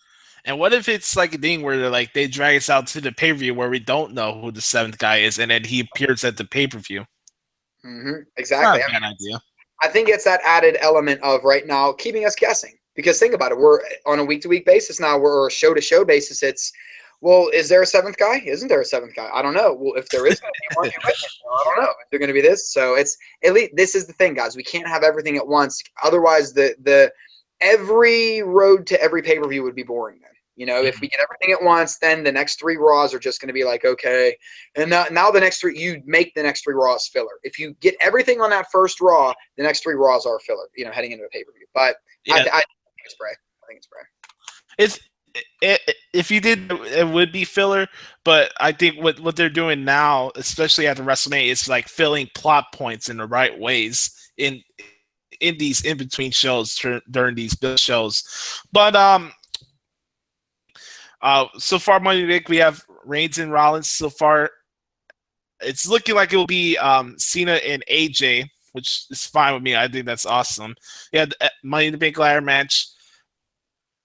And what if it's like a thing where they drag us out to the pay-per-view where we don't know who the seventh guy is, and then he appears at the pay-per-view? Mm-hmm. Exactly. Not a bad idea. I think it's that added element of right now keeping us guessing. Because think about it, we're on a week-to-week basis now. We're a show-to-show basis. It's, well, is there a seventh guy? Isn't there a seventh guy? I don't know. Well, if there is going to be one, I don't know. If they're going to be this. So it's at least this is the thing, guys. We can't have everything at once. Otherwise, the every road to every pay-per-view would be boring then. If we get everything at once, then the next three Raws are just going to be like, okay. And now the next three, you make the next three Raws filler. If you get everything on that first Raw, the next three Raws are filler, heading into a pay-per-view. But yeah. I think it's Bray. I think it's Bray. If you did, it would be filler. But I think what they're doing now, especially after WrestleMania, is like filling plot points in the right ways in these in-between shows during these big shows. But so far, Money in the Bank, we have Reigns and Rollins. So far, it's looking like it will be Cena and AJ, which is fine with me. I think that's awesome. Yeah, the Money in the Bank ladder match.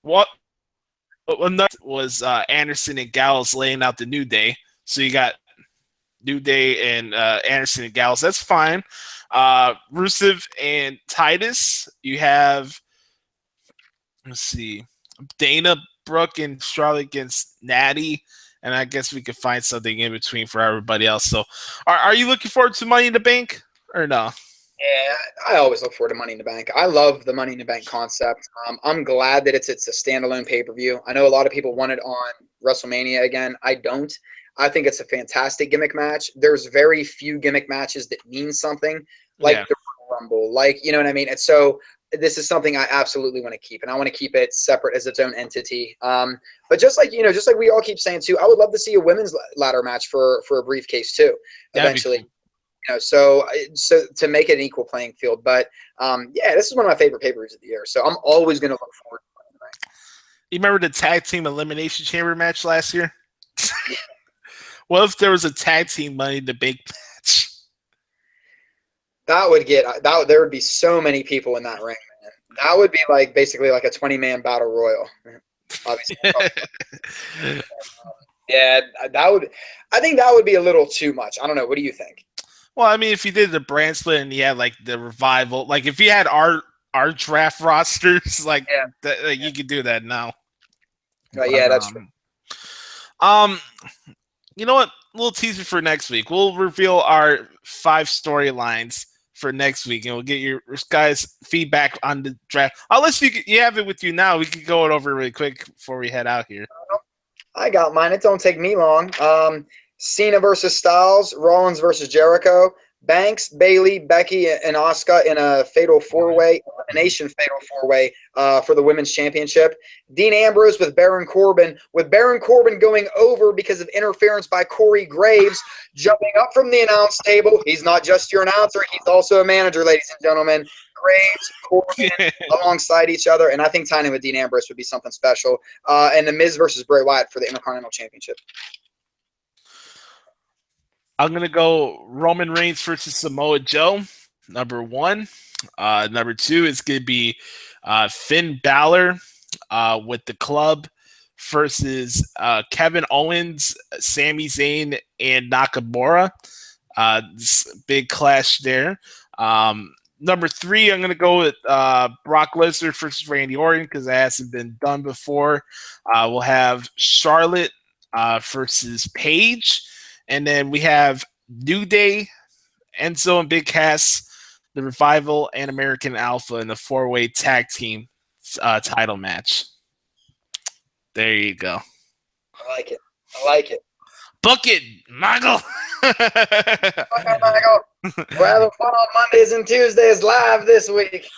What was Anderson and Gallows laying out the New Day? So you got New Day and Anderson and Gallows. That's fine. Rusev and Titus. You have, let's see, Dana Brooke and Charlotte against Natty, and I guess we could find something in between for everybody else. So, are you looking forward to Money in the Bank or no? Yeah, I always look forward to Money in the Bank. I love the Money in the Bank concept. I'm glad that it's a standalone pay-per-view. I know a lot of people want it on WrestleMania again. I don't. I think it's a fantastic gimmick match. There's very few gimmick matches that mean something, like the Rumble, you know what I mean? And so this is something I absolutely want to keep, and I want to keep it separate as its own entity. But just like we all keep saying too, I would love to see a women's ladder match for a briefcase too, eventually. So to make it an equal playing field. But yeah, this is one of my favorite pay-per-views of the year. So I'm always going to look forward to it. You remember the tag team elimination chamber match last year? What if there was a tag team Money in the Bank match? There would be so many people in that ring, man. That would be basically like a 20-man battle royal. Obviously. Yeah, I think that would be a little too much. I don't know. What do you think? Well, I mean, if you did the brand split and you had the revival, if you had our draft rosters, you could do that now. Yeah, that's true. You know what? A little teaser for next week. We'll reveal our 5 storylines for next week, and we'll get your guys' feedback on the draft. Unless you have it with you now, we could go it over really quick before we head out here. I got mine. It don't take me long. Cena versus Styles, Rollins versus Jericho, Banks, Bayley, Becky, and Asuka in a fatal four-way, elimination fatal four-way for the women's championship. Dean Ambrose with Baron Corbin going over because of interference by Corey Graves, jumping up from the announce table. He's not just your announcer, he's also a manager, ladies and gentlemen. Graves, Corbin alongside each other, and I think tying in with Dean Ambrose would be something special. And The Miz versus Bray Wyatt for the Intercontinental Championship. I'm going to go Roman Reigns versus Samoa Joe, number 1. Number 2 is going to be Finn Balor with the Club versus Kevin Owens, Sami Zayn, and Nakamura. This big clash there. Number 3, I'm going to go with Brock Lesnar versus Randy Orton because it hasn't been done before. We'll have Charlotte versus Paige. And then we have New Day, Enzo and Big Cass, The Revival, and American Alpha in the 4-way tag team title match. There you go. I like it. Book it, Michael. Okay, Michael. We're having fun on Mondays and Tuesdays live this week.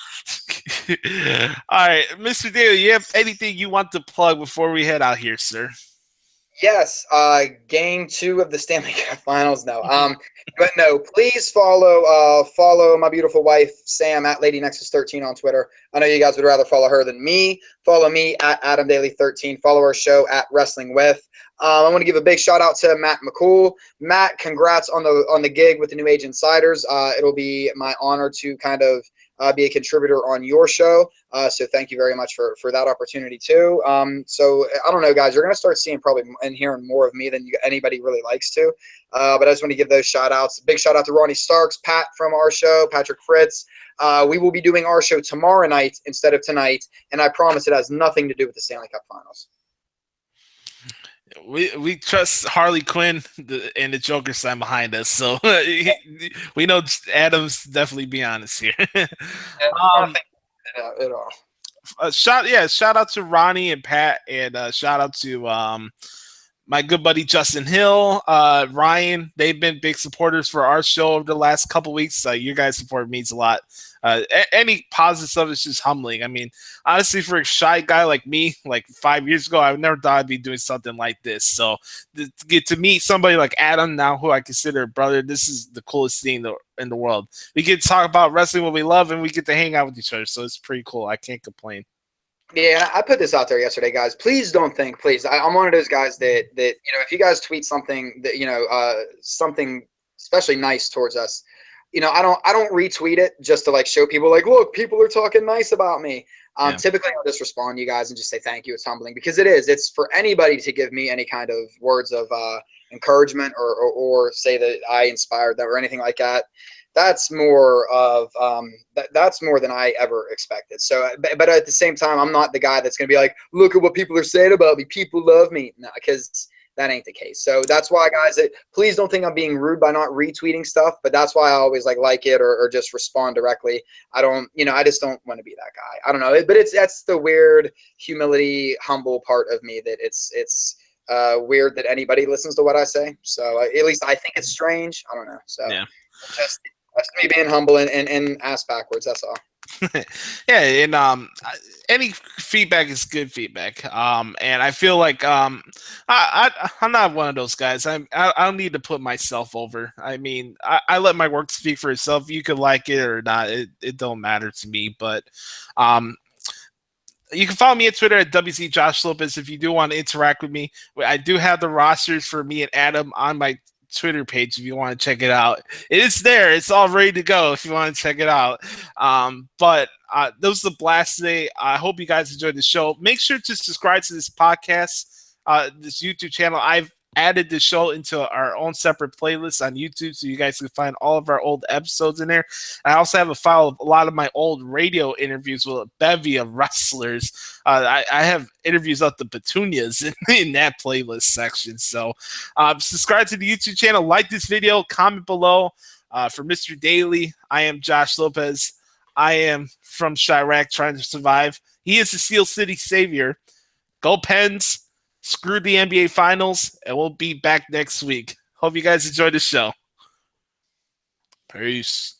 All right, Mr. Daly, you have anything you want to plug before we head out here, sir? Yes, Game 2 of the Stanley Cup Finals now. But no, please follow my beautiful wife Sam at LadyNexus13 on Twitter. I know you guys would rather follow her than me. Follow me at AdamDaily13. Follow our show at Wrestling With. I want to give a big shout out to Matt McCool. Matt, congrats on the gig with the New Age Insiders. It'll be my honor to kind of be a contributor on your show. So thank you very much for that opportunity too. So I don't know, guys, you're going to start seeing probably and hearing more of me than anybody really likes to. But I just want to give those shout outs. Big shout out to Ronnie Starks, Pat from our show, Patrick Fritz. We will be doing our show tomorrow night instead of tonight. And I promise it has nothing to do with the Stanley Cup Finals. We trust Harley Quinn and the Joker sign behind us, so we know Adam's definitely be honest here. Nothing at all. Shout out to Ronnie and Pat, and shout out to my good buddy Justin Hill, Ryan. They've been big supporters for our show over the last couple weeks. Your guys' support means a lot. Any positive stuff is just humbling. I mean, honestly, for a shy guy like me, like 5 years ago, I never thought I'd be doing something like this. So to get to meet somebody like Adam now, who I consider a brother, this is the coolest thing in the world. We get to talk about wrestling, what we love, and we get to hang out with each other. So it's pretty cool. I can't complain. Yeah, I put this out there yesterday, guys. Please don't think. Please, I'm one of those guys that if you guys tweet something that something especially nice towards us, I don't retweet it just to like show people like, look, people are talking nice about me. Typically, I'll just respond to you guys and just say thank you. It's humbling because it is. It's for anybody to give me any kind of words of encouragement or say that I inspired them or anything like that. That's more of that's more than I ever expected. So, but at the same time, I'm not the guy that's going to be like, look at what people are saying about me. People love me. No, because that ain't the case. So that's why, guys, please don't think I'm being rude by not retweeting stuff. But that's why I always like it or just respond directly. I don't, I just don't want to be that guy. I don't know. But that's the weird humility, humble part of me that it's weird that anybody listens to what I say. So at least I think it's strange. I don't know. So just me being humble and ass backwards. That's all. Yeah, and any feedback is good feedback. And I feel like I'm not one of those guys. I don't need to put myself over. I mean, I let my work speak for itself. You could like it or not. It don't matter to me. But you can follow me on Twitter at WC Josh Lopez if you do want to interact with me. I do have the rosters for me and Adam on my Twitter page if you want to check it out. It is there. It's all ready to go if you want to check it out. But that was the blast today. I hope you guys enjoyed the show. Make sure to subscribe to this podcast, this YouTube channel. I've added the show into our own separate playlist on YouTube so you guys can find all of our old episodes in there. I also have a file of a lot of my old radio interviews with a bevy of wrestlers. I have interviews of the Petunias in that playlist section. So subscribe to the YouTube channel, like this video, comment below. For Mr. Daly, I am Josh Lopez. I am from Chirac trying to survive. He is the Steel City Savior. Go Pens. Screw the NBA Finals, and we'll be back next week. Hope you guys enjoyed the show. Peace.